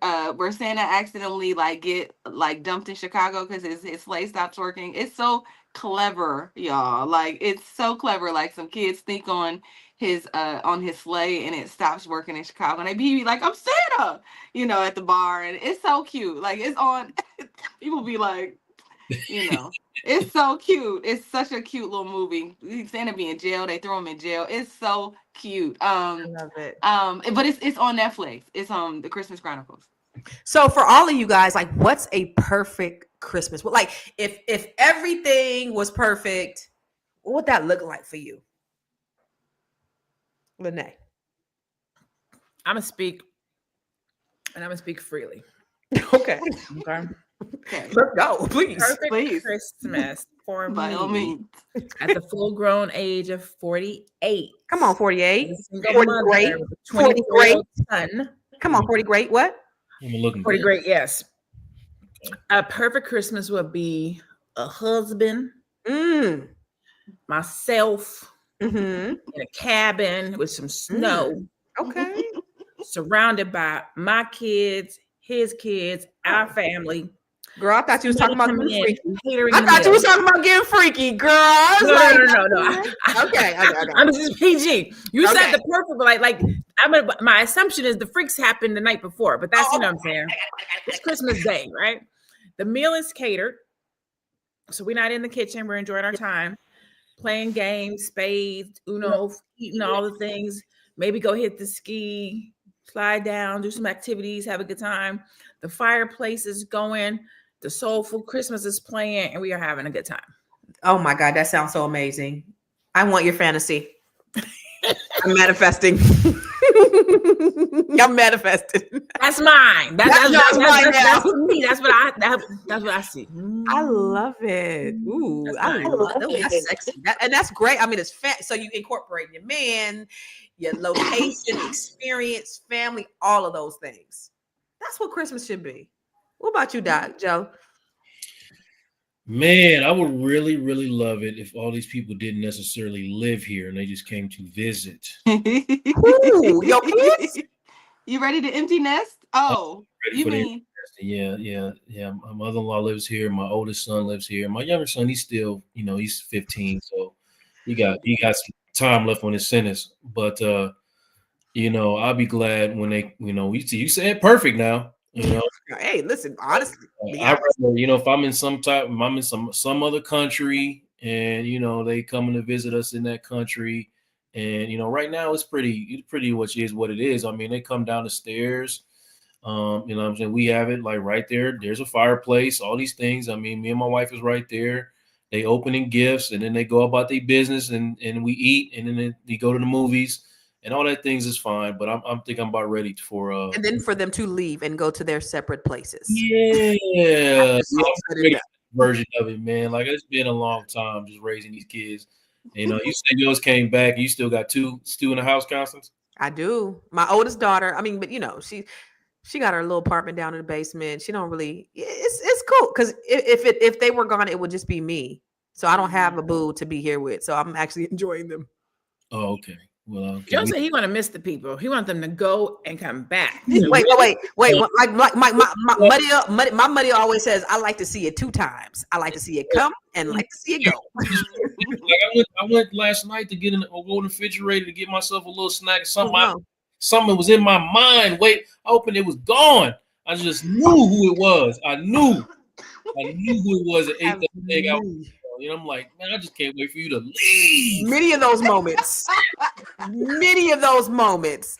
Santa accidentally get dumped in Chicago because his sleigh stops working. It's so clever, y'all. Like, it's so clever. Like, some kids sneak on his sleigh and it stops working in Chicago, and they be like, "I'm Santa," at the bar, and it's so cute. Like, it's on. People be like, it's so cute. It's such a cute little movie. Santa be in jail. They throw him in jail. It's so cute. I love it. But it's on Netflix. It's the Christmas Chronicles. So for all of you guys, like, what's a perfect Christmas? Like, if everything was perfect, what would that look like for you, Lene? I'm gonna speak freely. Okay. Okay. Let's go, please. Perfect Christmas for By all me means. at the full-grown age of 48. Come on, 48. As a single 40 mother great. with a 40 great. 24-year-old son. Come on, 40 great. What? I'm looking 40 great, yes. A perfect Christmas would be a husband, myself, in a cabin with some snow. Okay. Surrounded by my kids, his kids, our family. Girl, I thought you was talking about getting freaky. Catering I thought you was meals. talking about getting freaky, girl. I was No. Okay. I'm just PG. You Okay. said the perfect, but my assumption is the freaks happened the night before, but that's, what I'm saying. It's Christmas Day, right? The meal is catered. So we're not in the kitchen. We're enjoying our time, playing games, spades, Uno, eating all the things. Maybe go hit the ski, slide down, do some activities, have a good time. The fireplace is going. The soulful Christmas is playing, and we are having a good time. Oh my God, that sounds so amazing. I want your fantasy. I'm manifesting. I'm manifesting. That's mine. That's me. That's what I see. I love it. Ooh, I love it. That's sexy. And that's great. I mean, it's so you incorporate your man, your location, experience, family, all of those things. That's what Christmas should be. What about you, Doc, Joe? Man, I would really, really love it if all these people didn't necessarily live here and they just came to visit. Ooh, your kids? You ready to empty nest? Oh, you mean? Yeah. My mother-in-law lives here. My oldest son lives here. My younger son, he's still, he's 15, so he got some time left on his sentence. But I'll be glad when they, you said perfect now. Hey, listen, honestly, I rather, if I'm in some other country and they coming to visit us in that country, and right now it's pretty much is what it is. I mean, they come down the stairs, what I'm saying, we have it like right there. There's a fireplace, all these things. I mean, me and my wife is right there. They opening gifts, and then they go about their business, and we eat, and then they go to the movies. And all that things is fine, but I'm about ready for and then for them to leave and go to their separate places. Yeah, version of it, man. Like, it's been a long time just raising these kids. You said yours came back. You still got two in the house, Constance? I do. My oldest daughter. I mean, but she got her little apartment down in the basement. She don't really. It's cool because if they were gone, it would just be me. So I don't have a boo to be here with. So I'm actually enjoying them. Oh, okay. Well, Joe said he want to miss the people. He wants them to go and come back. Wait. Like my money always says, I like to see it 2 times. I like to see it come and like to see it go. I went last night to get in a golden refrigerator to get myself a little snack. Something was in my mind. Wait, I opened it was gone. I just knew who it was. I knew who it was that ate that thing out. I'm like, man, I just can't wait for you to leave. Many of those moments,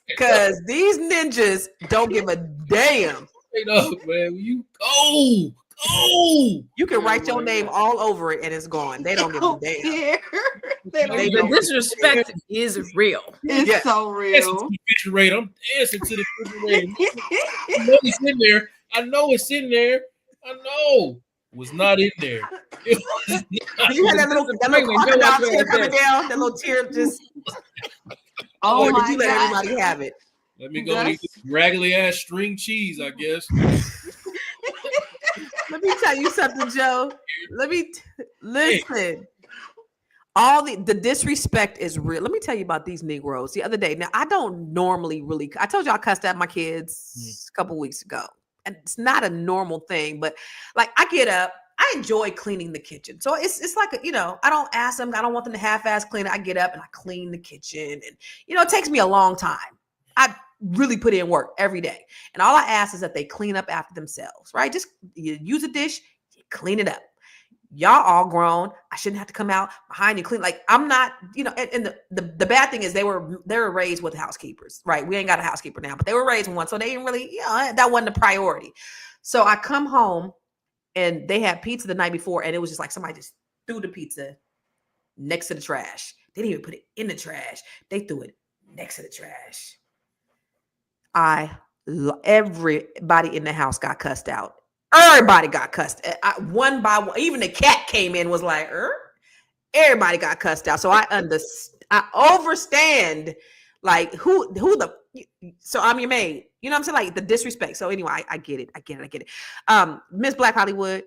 because these ninjas don't give a damn. Straight up, man. You go. You can write your name all over it and it's gone. They don't give a damn. The disrespect is real. It's so real. I'm dancing to the refrigerator. I know it's in there. I know. Was not in there. It was not. You had that little crocodile tear coming this. down. That little tear just. Oh Or my did you let God. everybody have it? Let me go eat this raggedy ass string cheese, I guess. Let me tell you something, Joe. Listen. All the disrespect is real. Let me tell you about these Negroes. The other day, now I don't normally really. I told you I cussed at my kids a couple weeks ago, and it's not a normal thing. But like, I get up, I enjoy cleaning the kitchen, so it's like I don't ask them. I don't want them to half-ass clean it. I get up and I clean the kitchen, and it takes me a long time. I really put in work every day, and all I ask is that they clean up after themselves. Right? Just you use a dish, you clean it up. Y'all all grown. I shouldn't have to come out behind you clean. Like, I'm not, and the bad thing is they were raised with housekeepers, right? We ain't got a housekeeper now, but they were raised with one. So they didn't really, that wasn't a priority. So I come home and they had pizza the night before, and it was just like somebody just threw the pizza next to the trash. They didn't even put it in the trash. They threw it next to the trash. Everybody in the house got cussed out. Everybody got cussed. One by one. Even the cat came in, was like, everybody got cussed out. So I overstand, like, so I'm your maid. You know what I'm saying? Like, the disrespect. So anyway, I get it. Miss Black Hollywood,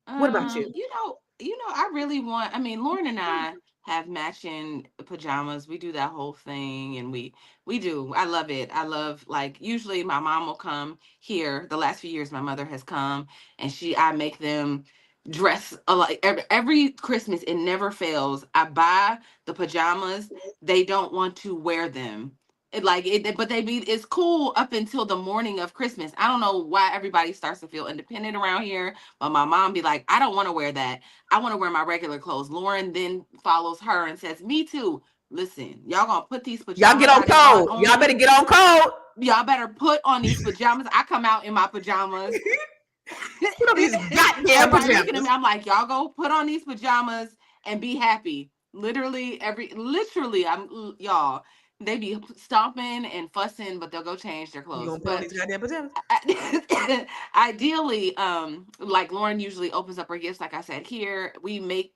what about you? I really want, Lauren and I have matching pajamas. We do that whole thing, and we do. I love it. I love, like, usually my mom will come here. The last few years my mother has come, and I make them dress like every Christmas. It never fails. I buy the pajamas. They don't want to wear them. But it's cool up until the morning of Christmas. I don't know why everybody starts to feel independent around here, but my mom be like, I don't want to wear that. I want to wear my regular clothes. Lauren then follows her and says, me too. Listen, y'all gonna put these pajamas. Y'all get on code. Y'all better get on code. Y'all better put on these pajamas. I come out in my pajamas. Put on these goddamn pajamas. I'm like, y'all go put on these pajamas and be happy. Literally, y'all. They be stomping and fussing, but they'll go change their clothes. You gonna put on these goddamn pajamas? Ideally, like Lauren usually opens up her gifts. Like I said, here we make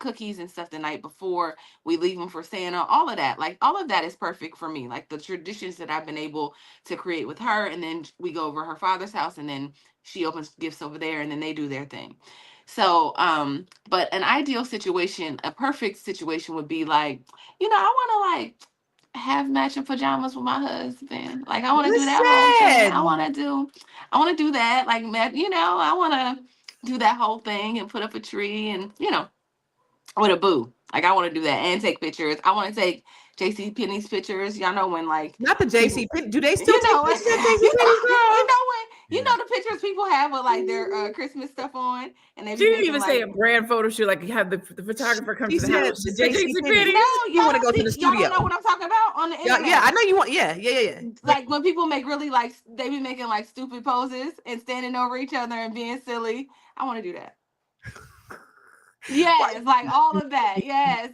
cookies and stuff the night before. We leave them for Santa. All of that is perfect for me. Like the traditions that I've been able to create with her, and then we go over her father's house, and then she opens gifts over there, and then they do their thing. So, but an ideal situation, a perfect situation would be like, I want to have matching pajamas with my husband. Like, I want to do that whole thing. I want to do that. Like, I want to do that whole thing and put up a tree and, with a boo. Like, I want to do that and take pictures. I want to take JC Penney's pictures. Y'all know when, like, not the JC Penney. Do they still take pictures at JC Penney's? The pictures people have with like their Christmas stuff on, and they she didn't even say a brand photo shoot. Like, you have the photographer come to the house. The JC Penney. No, you want to go to the studio. Y'all don't know what I'm talking about on the internet. Yeah, I know you want. Yeah. Like when people make really they be making like stupid poses and standing over each other and being silly. I want to do that. Yes, like all of that. Yes.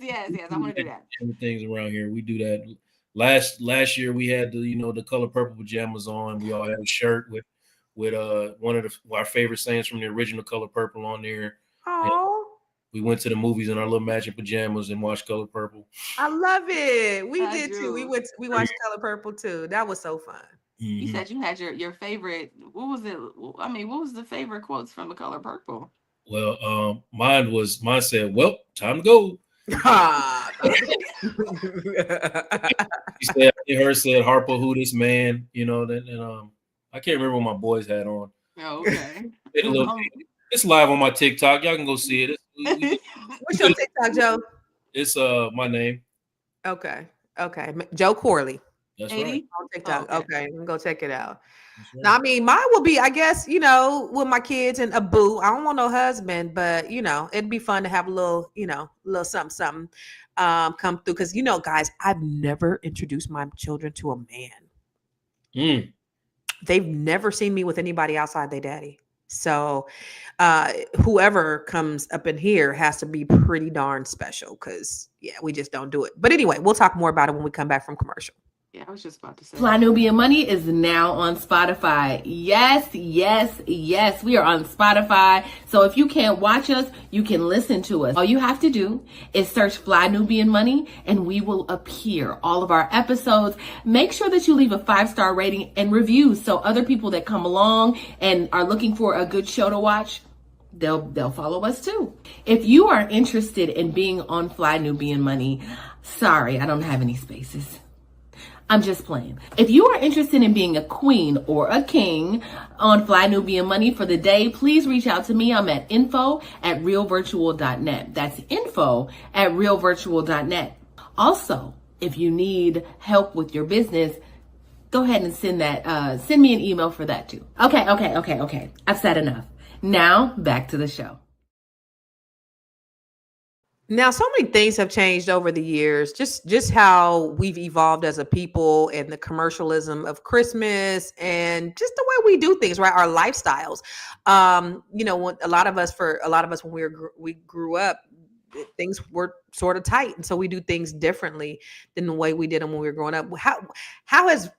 I want to do that. Things around here, we do that. Last year we had the color purple pajamas on. We all had a shirt with one of our favorite sayings from the original Color Purple on there. Oh, we went to the movies in our little matching pajamas and watched Color Purple. I love it. We did too. We watched Color Purple too. That was so fun. Mm-hmm. You said you had your favorite. What was it? I mean, what was the favorite quotes from the Color Purple? Well, mine said, "Well, time to go." Her said, "Harpo, who this man?" And I can't remember what my boys had on. Oh, okay. It's live on my TikTok. Y'all can go see it. What's your TikTok, Joe? It's my name. Okay. Joe Corley. That's right. On TikTok. Oh, okay. I'm gonna go check it out. Right. Now, I mean, mine will be, I guess, with my kids and a boo. I don't want no husband, but it'd be fun to have a little, little something come through. Because guys, I've never introduced my children to a man. They've never seen me with anybody outside their daddy. So whoever comes up in here has to be pretty darn special because, we just don't do it. But anyway, we'll talk more about it when we come back from commercial. Yeah, I was just about to say. Fly Nubian Money is now on Spotify. Yes, yes, yes. We are on Spotify. So if you can't watch us, you can listen to us. All you have to do is search Fly Nubian Money and we will appear. All of our episodes. Make sure that you leave a 5-star rating and reviews so other people that come along and are looking for a good show to watch, they'll follow us too. If you are interested in being on Fly Nubian Money, sorry, I don't have any spaces. I'm just playing. If you are interested in being a queen or a king on Fly Nubian Money for the day, please reach out to me. I'm at info@realvirtual.net. That's info@realvirtual.net. Also, if you need help with your business, go ahead and send me an email for that too. Okay. I've said enough. Now back to the show. Now, so many things have changed over the years, just how we've evolved as a people and the commercialism of Christmas and just the way we do things, right? Our lifestyles. When a lot of us when we grew up, things were sort of tight. And so we do things differently than the way we did them when we were growing up. How has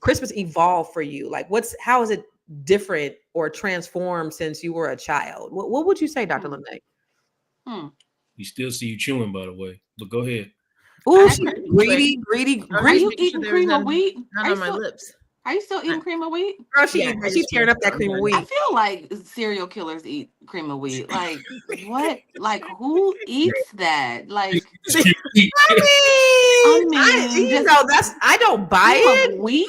Christmas evolved for you? Like how is it different or transformed since you were a child? What would you say, Dr. Lene? We still see you chewing, by the way. But go ahead. Ooh, greedy. Are you eating cream of wheat? None on my lips. Are you still eating cream of wheat? Girl, she's tearing up that cream of wheat. I feel like serial killers eat cream of wheat. Like what? Like who eats that? Like I don't buy it. Wheat,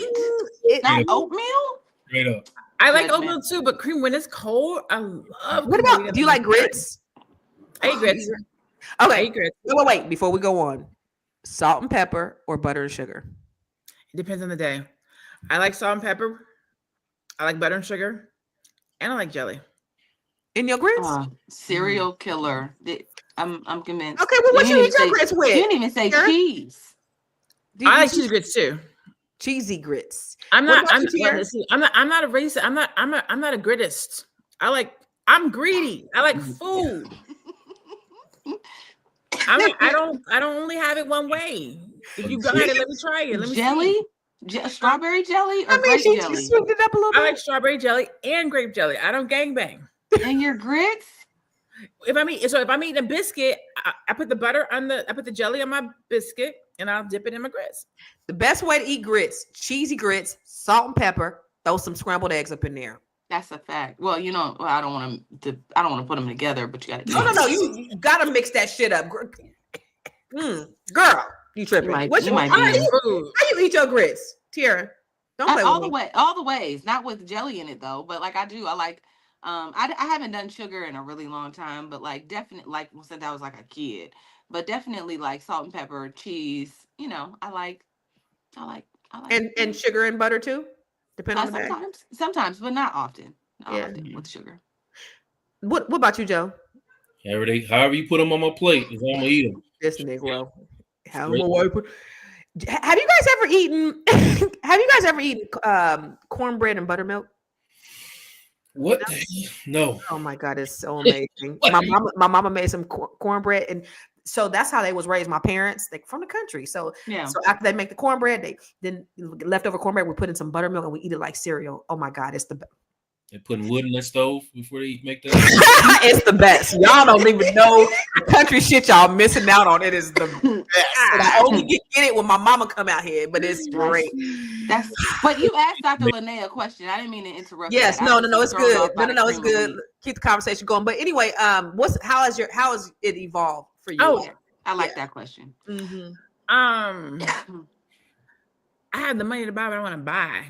not oatmeal. Straight up. I like oatmeal too, but cream when it's cold, I love. What about? Do you like grits? I eat grits. Okay. Wait. Before we go on, salt and pepper or butter and sugar? It depends on the day. I like salt and pepper. I like butter and sugar, and I like jelly. In your grits? Serial killer. I'm convinced. Okay, well, what you eat your grits with? You didn't even say cheese. I like cheese grits too. Cheesy grits. I'm not a racist. I'm not a gritist. I'm greedy. I like food. I don't only have it one way. If you got it, let me try it. Let me jelly, strawberry jelly, or grape jelly. She swooped it up a little bit. I like strawberry jelly and grape jelly. I don't gangbang. And your grits? If I'm eating a biscuit, I put the jelly on my biscuit and I'll dip it in my grits. The best way to eat grits: cheesy grits, salt and pepper. Throw some scrambled eggs up in there. That's a fact. Well, I don't want to put them together, but you got to. No. You got to mix that shit up. Girl, you tripping? How you eat your grits, Tiara? Don't play with me. All the ways, not with jelly in it though. But like I do, I like. I haven't done sugar in a really long time, but like definitely like since I was like a kid. But definitely like salt and pepper, cheese. I like. And sugar and butter too. Depending on the day. Sometimes, but not often. Not often with sugar. What about you, Joe? However you put them on my plate, is I'm gonna eat them. This Negro. Have you guys ever eaten? Cornbread and buttermilk? What? No. Oh my God, it's so amazing. My mama made some cornbread, and so that's how they was raised. My parents, they from the country. So after they make the cornbread, then leftover cornbread, we put in some buttermilk and we eat it like cereal. Oh my God, it's the best. They putting wood in that stove before they make that. It's the best. Y'all don't even know the country shit y'all missing out on. It is the best. And I only get it when my mama come out here, but it's great. But you asked Dr. Lene a question. I didn't mean to interrupt. Yes, no, it's good. No, it's good. Keep the conversation going. But anyway, how has it evolved for you? Oh, I like that question. Mm-hmm. I have the money to buy what I want to buy.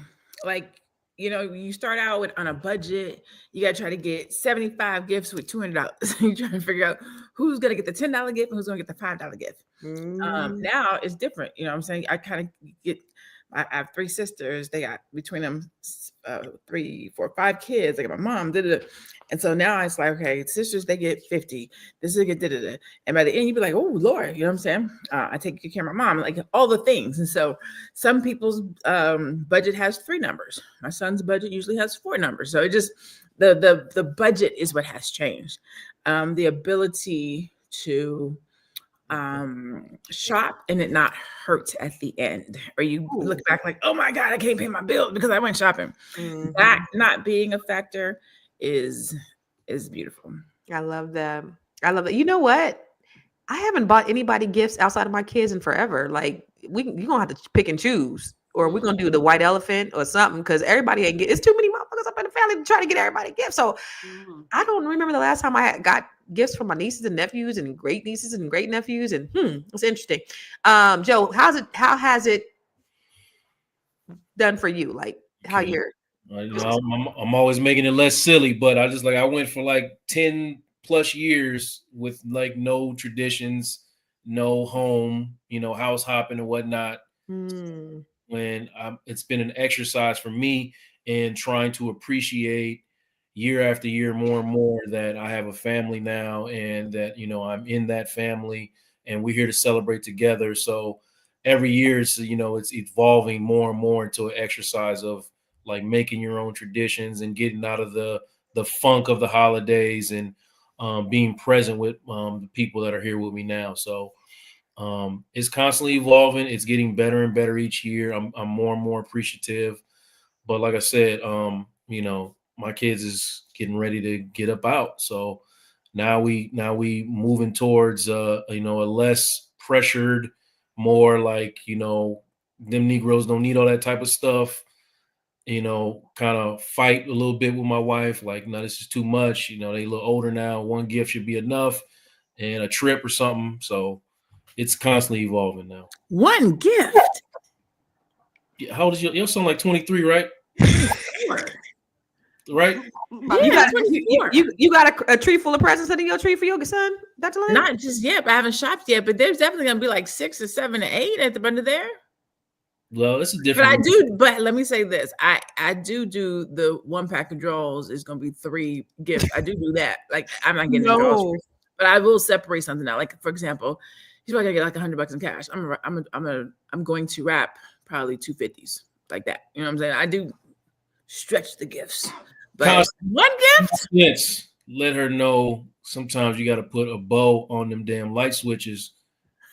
Like, you start out on a budget. You got to try to get 75 gifts with $200. You're trying to figure out who's going to get the $10 gift and who's going to get the $5 gift. Now it's different. You know what I'm saying? I kind of I have 3 sisters. They got between them 3, 4, 5 kids. They got my mom. And so now it's like, okay, sisters, they get 50. This is get and by the end, you'd be like, oh Lord, you know what I'm saying? I take good care of my mom, like all the things. And so some people's budget has 3 numbers. My son's budget usually has 4 numbers. So it just the budget is what has changed. The ability to shop and it not hurt at the end, or you look back like, oh my God, I can't pay my bill because I went shopping. That not being a factor is beautiful. I love that. I love that. You know what? I haven't bought anybody gifts outside of my kids in forever. Like you're gonna have to pick and choose, or we're gonna do the white elephant or something, because everybody ain't get. It's too many motherfuckers up in the family to try to get everybody gifts. So I don't remember the last time I got gifts from my nieces and nephews and great nieces and great nephews. And it's interesting. Joe, how has it done for you? Like how you're. I'm always making it less silly, but I went for like 10 plus years with like no traditions, no home, house hopping and whatnot. When it's been an exercise for me in trying to appreciate year after year more and more that I have a family now, and that, I'm in that family and we're here to celebrate together. So every year it's evolving more and more into an exercise of like making your own traditions and getting out of the funk of the holidays and being present with the people that are here with me now. So it's constantly evolving. It's getting better and better each year. I'm more and more appreciative. But like I said, my kids is getting ready to get up out. So now we moving towards a less pressured, more like, them Negroes don't need all that type of stuff. Kind of fight a little bit with my wife. Like, no, this is too much. They a little older now. One gift should be enough, and a trip or something. So it's constantly evolving now. One gift. How old is your son? Like 23, right? Right? You got a tree full of presents under your tree for your son, Dr. Lynn? Not just yet, but I haven't shopped yet. But there's definitely gonna be like 6 or 7 or 8 at the under there. Well, it's a different. But let me say this: I do the 1 pack of drawers is gonna be 3 gifts. I do that. Like I'm not getting drawers, but I will separate something out. Like for example, he's probably gonna get like $100 in cash. I'm going to wrap probably 250s like that. You know what I'm saying? I do stretch the gifts, but 1 gift. Yes, let her know. Sometimes you got to put a bow on them damn light switches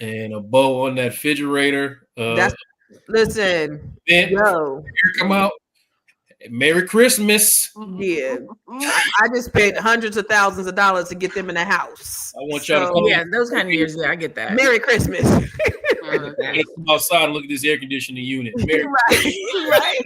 and a bow on that refrigerator. Listen, yo, come out. Merry Christmas. Yeah, I just spent hundreds of thousands of dollars to get them in the house. I want y'all to come. Yeah, those kind of years. Yeah, I get that. Merry Christmas. Come outside and look at this air conditioning unit. Right.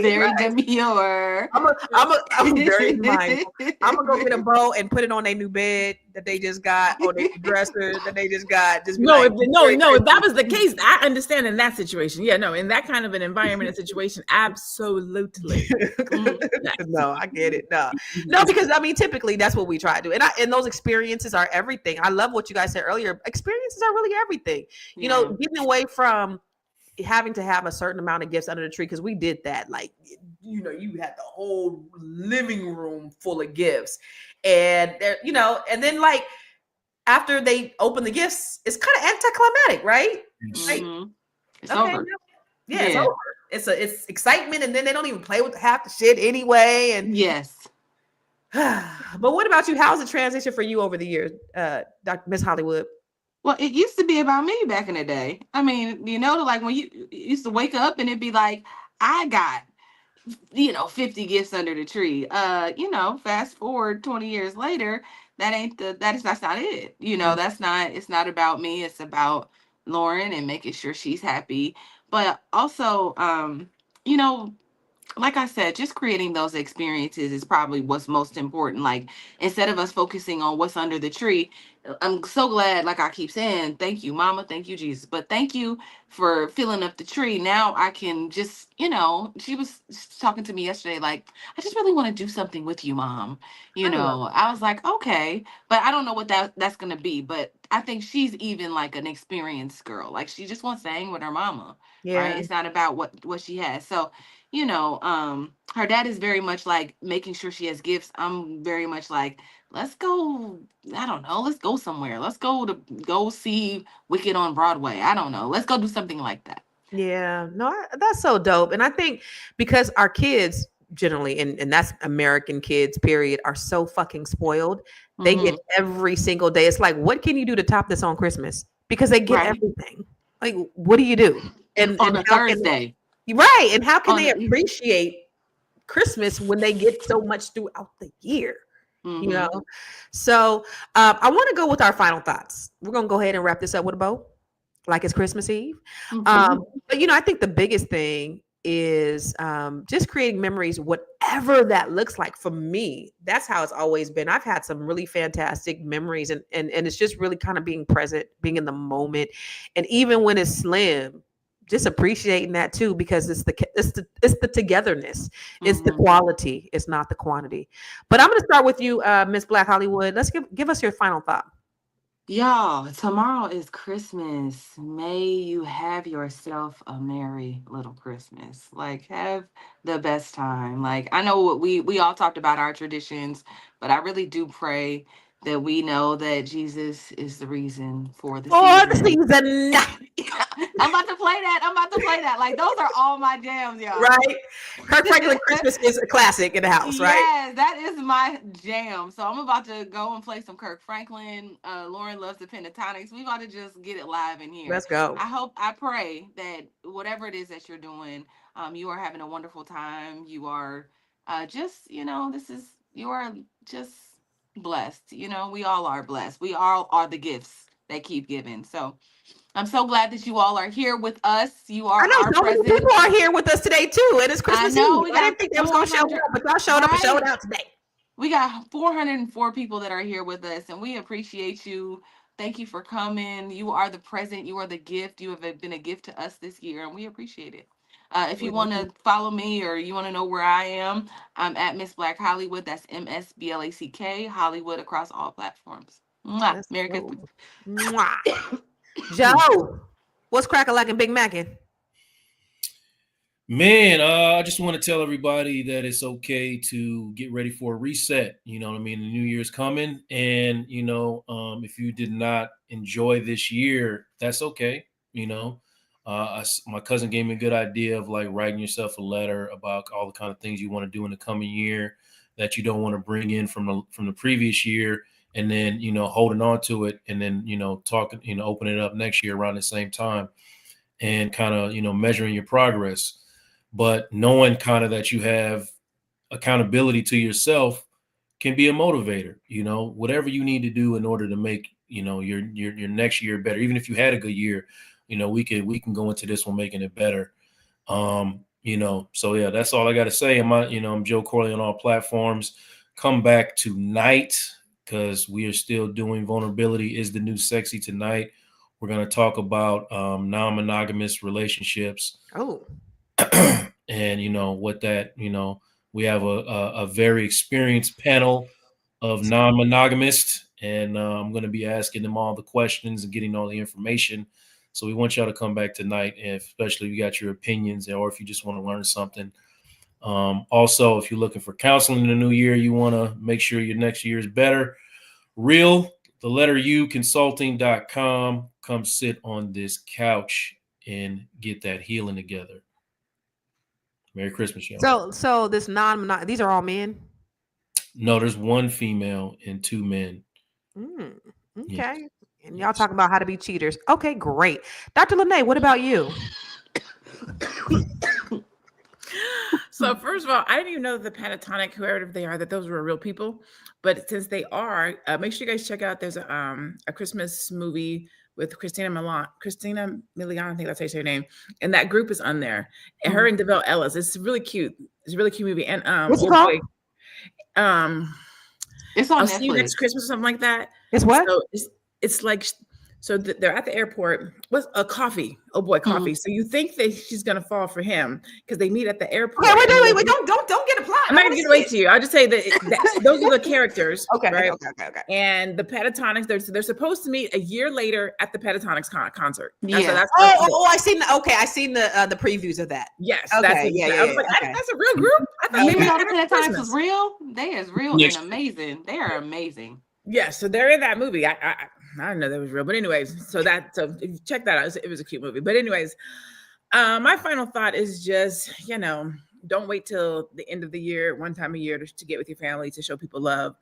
Very demure. I'm very mindful. I'm gonna go get a bow and put it on their new bed that they just got, or their dresser that they just got. Just if that was the case, I understand in that situation. Yeah, no, in that kind of an environment and situation, absolutely. No, I get it. No, because I mean, typically that's what we try to do, and those experiences are everything. I love what you guys said earlier. Experiences are really everything. Yeah. Getting away from having to have a certain amount of gifts under the tree, because we did that. Like, you had the whole living room full of gifts, and and then like after they open the gifts, it's kind of anticlimactic, right? Mm-hmm. It's okay, over. Yeah, it's over. It's excitement, and then they don't even play with half the shit anyway. And yes. But what about you? How's the transition for you over the years, Dr. Miss Hollywood? Well, it used to be about me back in the day. I mean, like when you used to wake up and it'd be like, I got, 50 gifts under the tree. Fast forward 20 years later, that's not it. It's not about me. It's about Lauren and making sure she's happy. But also, like I said, just creating those experiences is probably what's most important. Like, instead of us focusing on what's under the tree, I'm so glad, like I keep saying, thank you, Mama, thank you, Jesus. But thank you for filling up the tree. Now I can just, she was talking to me yesterday, like, I just really want to do something with you, Mom. I was like, okay, but I don't know what that's going to be. But I think she's even like an experienced girl. Like, she just wants to hang with her mama. Yeah. Right? It's not about what she has. So, her dad is very much like making sure she has gifts. I'm very much like, let's go. I don't know. Let's go somewhere. Let's go see Wicked on Broadway. I don't know. Let's go do something like that. Yeah, no, that's so dope. And I think because our kids generally, and that's American kids, period, are so fucking spoiled. They get every single day. It's like, what can you do to top this on Christmas? because they get Right. everything. Like, what do you do? And On a how can Thursday. right? And how can On they the- appreciate Christmas when they get so much throughout the year? You Mhm. know. So I want to go with our final thoughts. We're gonna go ahead and wrap this up with a bow, like it's Christmas Eve. Mhm. But I think the biggest thing is just creating memories, whatever that looks like. For me, that's how it's always been. I've had some really fantastic memories, and it's just really kind of being present, being in the moment, and even when it's slim, just appreciating that too, because it's the togetherness, it's the Mhm. quality, it's not the quantity. But I'm going to start with you, Miss Black Hollywood. Let's give us your final thought. Y'all, tomorrow is Christmas. May you have yourself a merry little Christmas. Like, have the best time. Like, I know what we all talked about our traditions, but I really do pray that we know that Jesus is the reason for the For the season. season, I'm about to play that. I'm about to play that. Like, those are all my jams, y'all. right? Kirk Franklin Christmas is a classic in the house, right? Yes, that is my jam. So I'm about to go and play some Kirk Franklin. Lauren loves the pentatonics. We about to just get it live in here. Let's go. I pray that whatever it is that you're doing, you are having a wonderful time. You are just, you are just blessed. We all are blessed. We all are the gifts that keep giving. So I'm so glad that you all are here with us. You I are know our so many present. people are here with us today too, and it's I Christmas know Eve. we I got didn't think they was going to show 400, up, but y'all showed up and showed right? out today. We got 404 people that are here with us, and we appreciate you. Thank you for coming. You are the present. You are the gift. You have been a gift to us this year, and we appreciate it. If you want to follow me or you want to know where I am, I'm at Miss Black Hollywood. That's MSBLACK Hollywood across all platforms. Mwah. Let's Merry go. Christmas. Mwah. Joe, what's cracking like in Big Mackin? Man, I just want to tell everybody that it's okay to get ready for a reset. You know what I mean? The new year's coming. And, if you did not enjoy this year, that's okay. My cousin gave me a good idea of like writing yourself a letter about all the kind of things you want to do in the coming year that you don't want to bring in from the previous year. And then, holding on to it and then, talking, opening it up next year around the same time and kind of, measuring your progress. But knowing kind of that you have accountability to yourself can be a motivator. Whatever you need to do in order to make your next year better. Even if you had a good year, we can go into this one making it better. So yeah, that's all I got to say. I'm Joe Corley on all platforms. Come back tonight because we are still doing Vulnerability is the New Sexy tonight. We're going to talk about non-monogamous relationships. Oh. And what that, we have a very experienced panel of non-monogamists, and I'm going to be asking them all the questions and getting all the information. So we want y'all to come back tonight, especially if you got your opinions or if you just want to learn something. Also, if you're looking for counseling in the new year, you want to make sure your next year is better. Consulting.com. Come sit on this couch and get that healing together. Merry Christmas, y'all. So this these are all men? No, there's one female and two men. Okay. Yes. And y'all talking about how to be cheaters. Okay, great. Dr. Lene, what about you? So first of all, I didn't even know the pentatonic, whoever they are, that those were real people. But since they are, make sure you guys check out. There's a Christmas movie with Christina Milian, I think that's how you say her name, and that group is on there. And her and Develle Ellis. It's really cute. It's a really cute movie. And what's it called? It's on I'll Netflix. see you next Christmas or something like that. It's what? So it's like. So they're at the airport. What's a coffee? Oh boy, coffee. So you think that she's gonna fall for him because they meet at the airport. Okay, wait! Don't get a plot. I'm not gonna get away to you. I'll just say that those are the characters. Okay, right? Okay. And the pentatonics, they're supposed to meet a year later at the pentatonics concert. Yeah. So that's I seen the previews of that. Yes. Okay, That's yeah, I was like, okay. that's a real group. I thought You maybe know the every pentatonics Christmas. was real. They is real Yes. and amazing. They are amazing. Yes, so they're in that movie. I didn't know that was real, but anyways, so if you check that out, it was a cute movie. But anyways, my final thought is just don't wait till the end of the year, one time a year, to get with your family to show people love.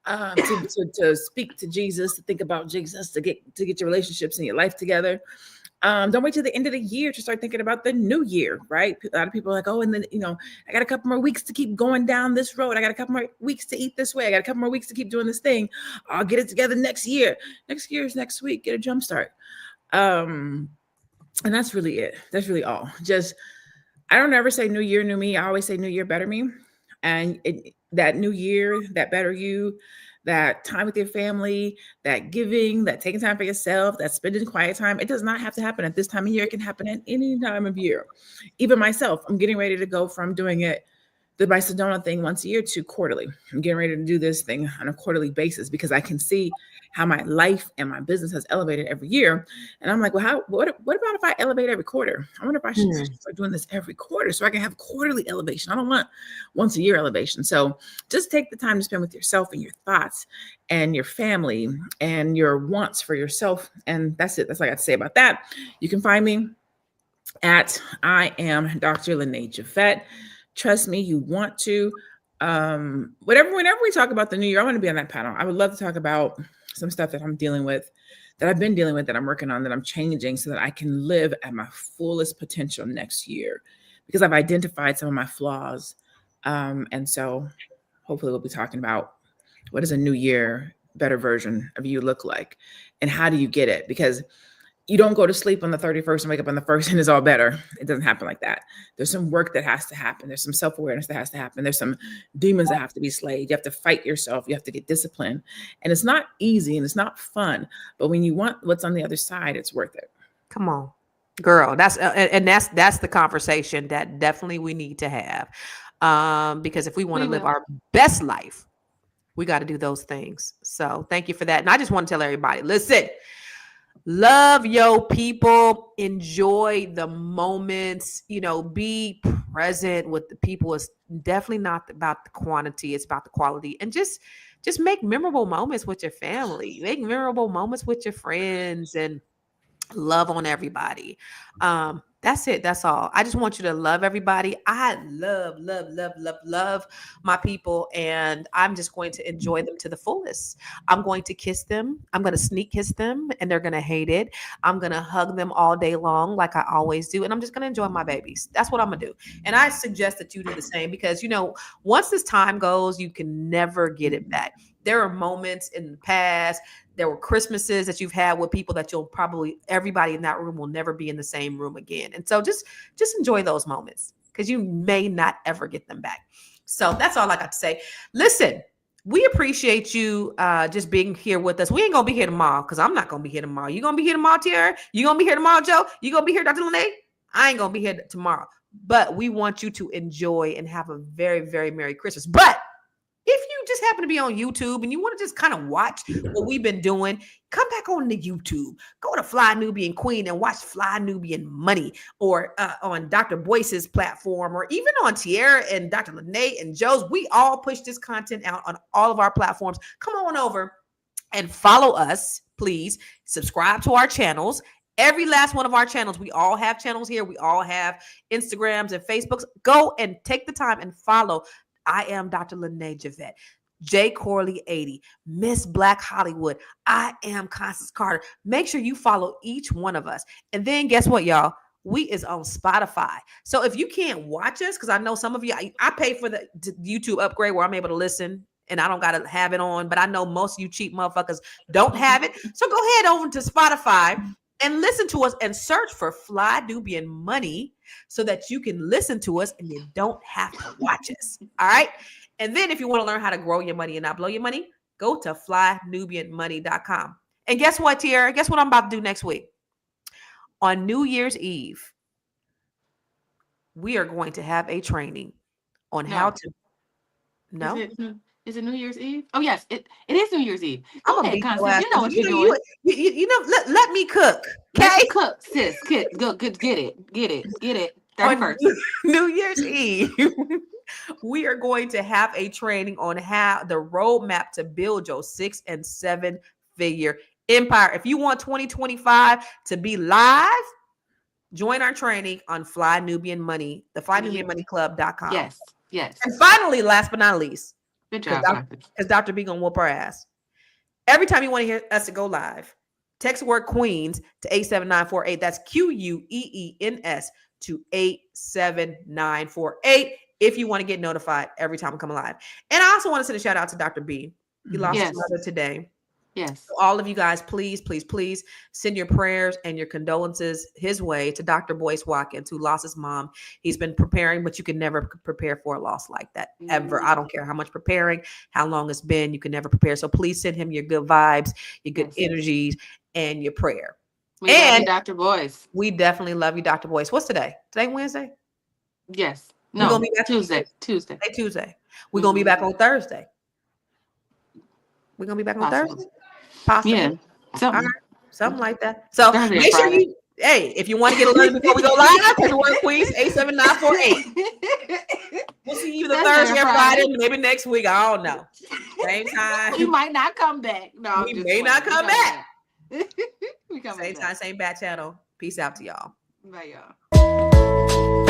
to speak to Jesus, to think about Jesus, to get your relationships and your life together. Don't wait till the end of the year to start thinking about the new year, right? A lot of people are like, oh, and then, I got a couple more weeks to keep going down this road. I got a couple more weeks to eat this way. I got a couple more weeks to keep doing this thing. I'll get it together next year. Next year is next week. Get a jump start. And that's really it. That's really all. Just, I don't ever say new year, new me. I always say new year, better me. And that new year, that better you, that time with your family, that giving, that taking time for yourself, that spending quiet time, it does not have to happen at this time of year. It can happen at any time of year. Even myself, I'm getting ready to go from doing it, my Sedona thing once a year to quarterly. I'm getting ready to do this thing on a quarterly basis because I can see how my life and my business has elevated every year. And I'm like, well, what about if I elevate every quarter? I wonder if I should start doing this every quarter so I can have quarterly elevation. I don't want once a year elevation. So just take the time to spend with yourself and your thoughts and your family and your wants for yourself. And that's it. That's all I got to say about that. You can find me at I am Dr. Lene Javette. Trust me, you want to. Whenever we talk about the new year, I want to be on that panel. I would love to talk about some stuff that I'm dealing with, that I've been dealing with, that I'm working on, that I'm changing so that I can live at my fullest potential next year, because I've identified some of my flaws. And so hopefully we'll be talking about what does a new year, better version of you look like, and how do you get it? Because you don't go to sleep on the 31st and wake up on the 1st and it's all better. It doesn't happen like that. There's some work that has to happen. There's some self-awareness that has to happen. There's some demons that have to be slayed. You have to fight yourself. You have to get disciplined. And it's not easy and it's not fun. But when you want what's on the other side, it's worth it. Come on, girl. That's the conversation that definitely we need to have. Because if we want to live our best life, we got to do those things. So thank you for that. And I just want to tell everybody, listen, love your people, enjoy the moments, be present with the people. It's definitely not about the quantity, it's about the quality. And just make memorable moments with your family, make memorable moments with your friends, and love on everybody. That's it. That's all. I just want you to love everybody. I love my people, and I'm just going to enjoy them to the fullest. I'm going to kiss them. I'm going to sneak kiss them, and they're going to hate it. I'm going to hug them all day long like I always do, and I'm just going to enjoy my babies. That's what I'm going to do. And I suggest that you do the same, because, once this time goes, you can never get it back. There are moments in the past, there were Christmases that you've had with people that everybody in that room will never be in the same room again. And so just enjoy those moments, because you may not ever get them back. So that's all I got to say. Listen, we appreciate you just being here with us. We ain't going to be here tomorrow, because I'm not going to be here tomorrow. You going to be here tomorrow, Tiara? You going to be here tomorrow, Joe? You going to be here, Dr. Lene? I ain't going to be here tomorrow. But we want you to enjoy and have a very, very Merry Christmas. But if you just happen to be on YouTube and you want to just kind of watch what we've been doing, come back on the YouTube. Go to Fly Nubian Queen and watch Fly Nubian Money, or on Dr. Boyce's platform, or even on Tiara and Dr. Lene and Joe's. We all push this content out on all of our platforms. Come on over and follow us, please. Subscribe to our channels. Every last one of our channels. We all have channels here. We all have Instagrams and Facebooks. Go and take the time and follow. I am Dr. Lene Javette, J. Corley 80, Miss Black Hollywood. I am Constance Carter. Make sure you follow each one of us. And then guess what, y'all? We is on Spotify. So if you can't watch us, because I know some of you, I pay for the YouTube upgrade where I'm able to listen and I don't got to have it on, but I know most of you cheap motherfuckers don't have it. So go ahead over to Spotify and listen to us and search for Fly Nubian Money, so that you can listen to us and you don't have to watch us. All right. And then if you want to learn how to grow your money and not blow your money, go to flynubianmoney.com. And guess what, Tiara? Guess what I'm about to do next week? On New Year's Eve, we are going to have a training on how to. No. Is it New Year's Eve? Oh, yes, it is New Year's Eve. Go ahead, Constance. You know what you're doing. Let me cook. Okay? Let me cook, sis. Go, get it. 31st. New Year's Eve, we are going to have a training on how the roadmap to build your 6- and 7-figure empire. If you want 2025 to be live, join our training on Fly Nubian Money, the FlyNubianMoneyClub.com. Yes. And finally, last but not least, Good job, Doctor. Because Dr. B gonna whoop our ass. Every time you want to hear us to go live, text word Queens to 87948. That's QUEENS to 87948 if you want to get notified every time we come live. And I also want to send a shout out to Dr. B. He lost his mother today. Yes. So all of you guys, please, please, please send your prayers and your condolences his way to Dr. Boyce Watkins, who lost his mom. He's been preparing, but you can never prepare for a loss like that ever. I don't care how much preparing, how long it's been, you can never prepare. So please send him your good vibes, your good energies, and your prayer. We love you, Dr. Boyce. We definitely love you, Dr. Boyce. What's today? Today Wednesday? Yes. No, we're gonna be back Tuesday. We're gonna be back on Thursday. We're gonna be back on Thursday. Possibly. Yeah. Something like that. So Thursday, make sure Friday. if you want to get alert before we go live, text the word Queens 87948. We'll see you the Thursday or Friday, maybe next week. I don't know. Same time. You might not come back. No, we may not come back. We come same back. time, same bat channel. Peace out to y'all. Bye, y'all.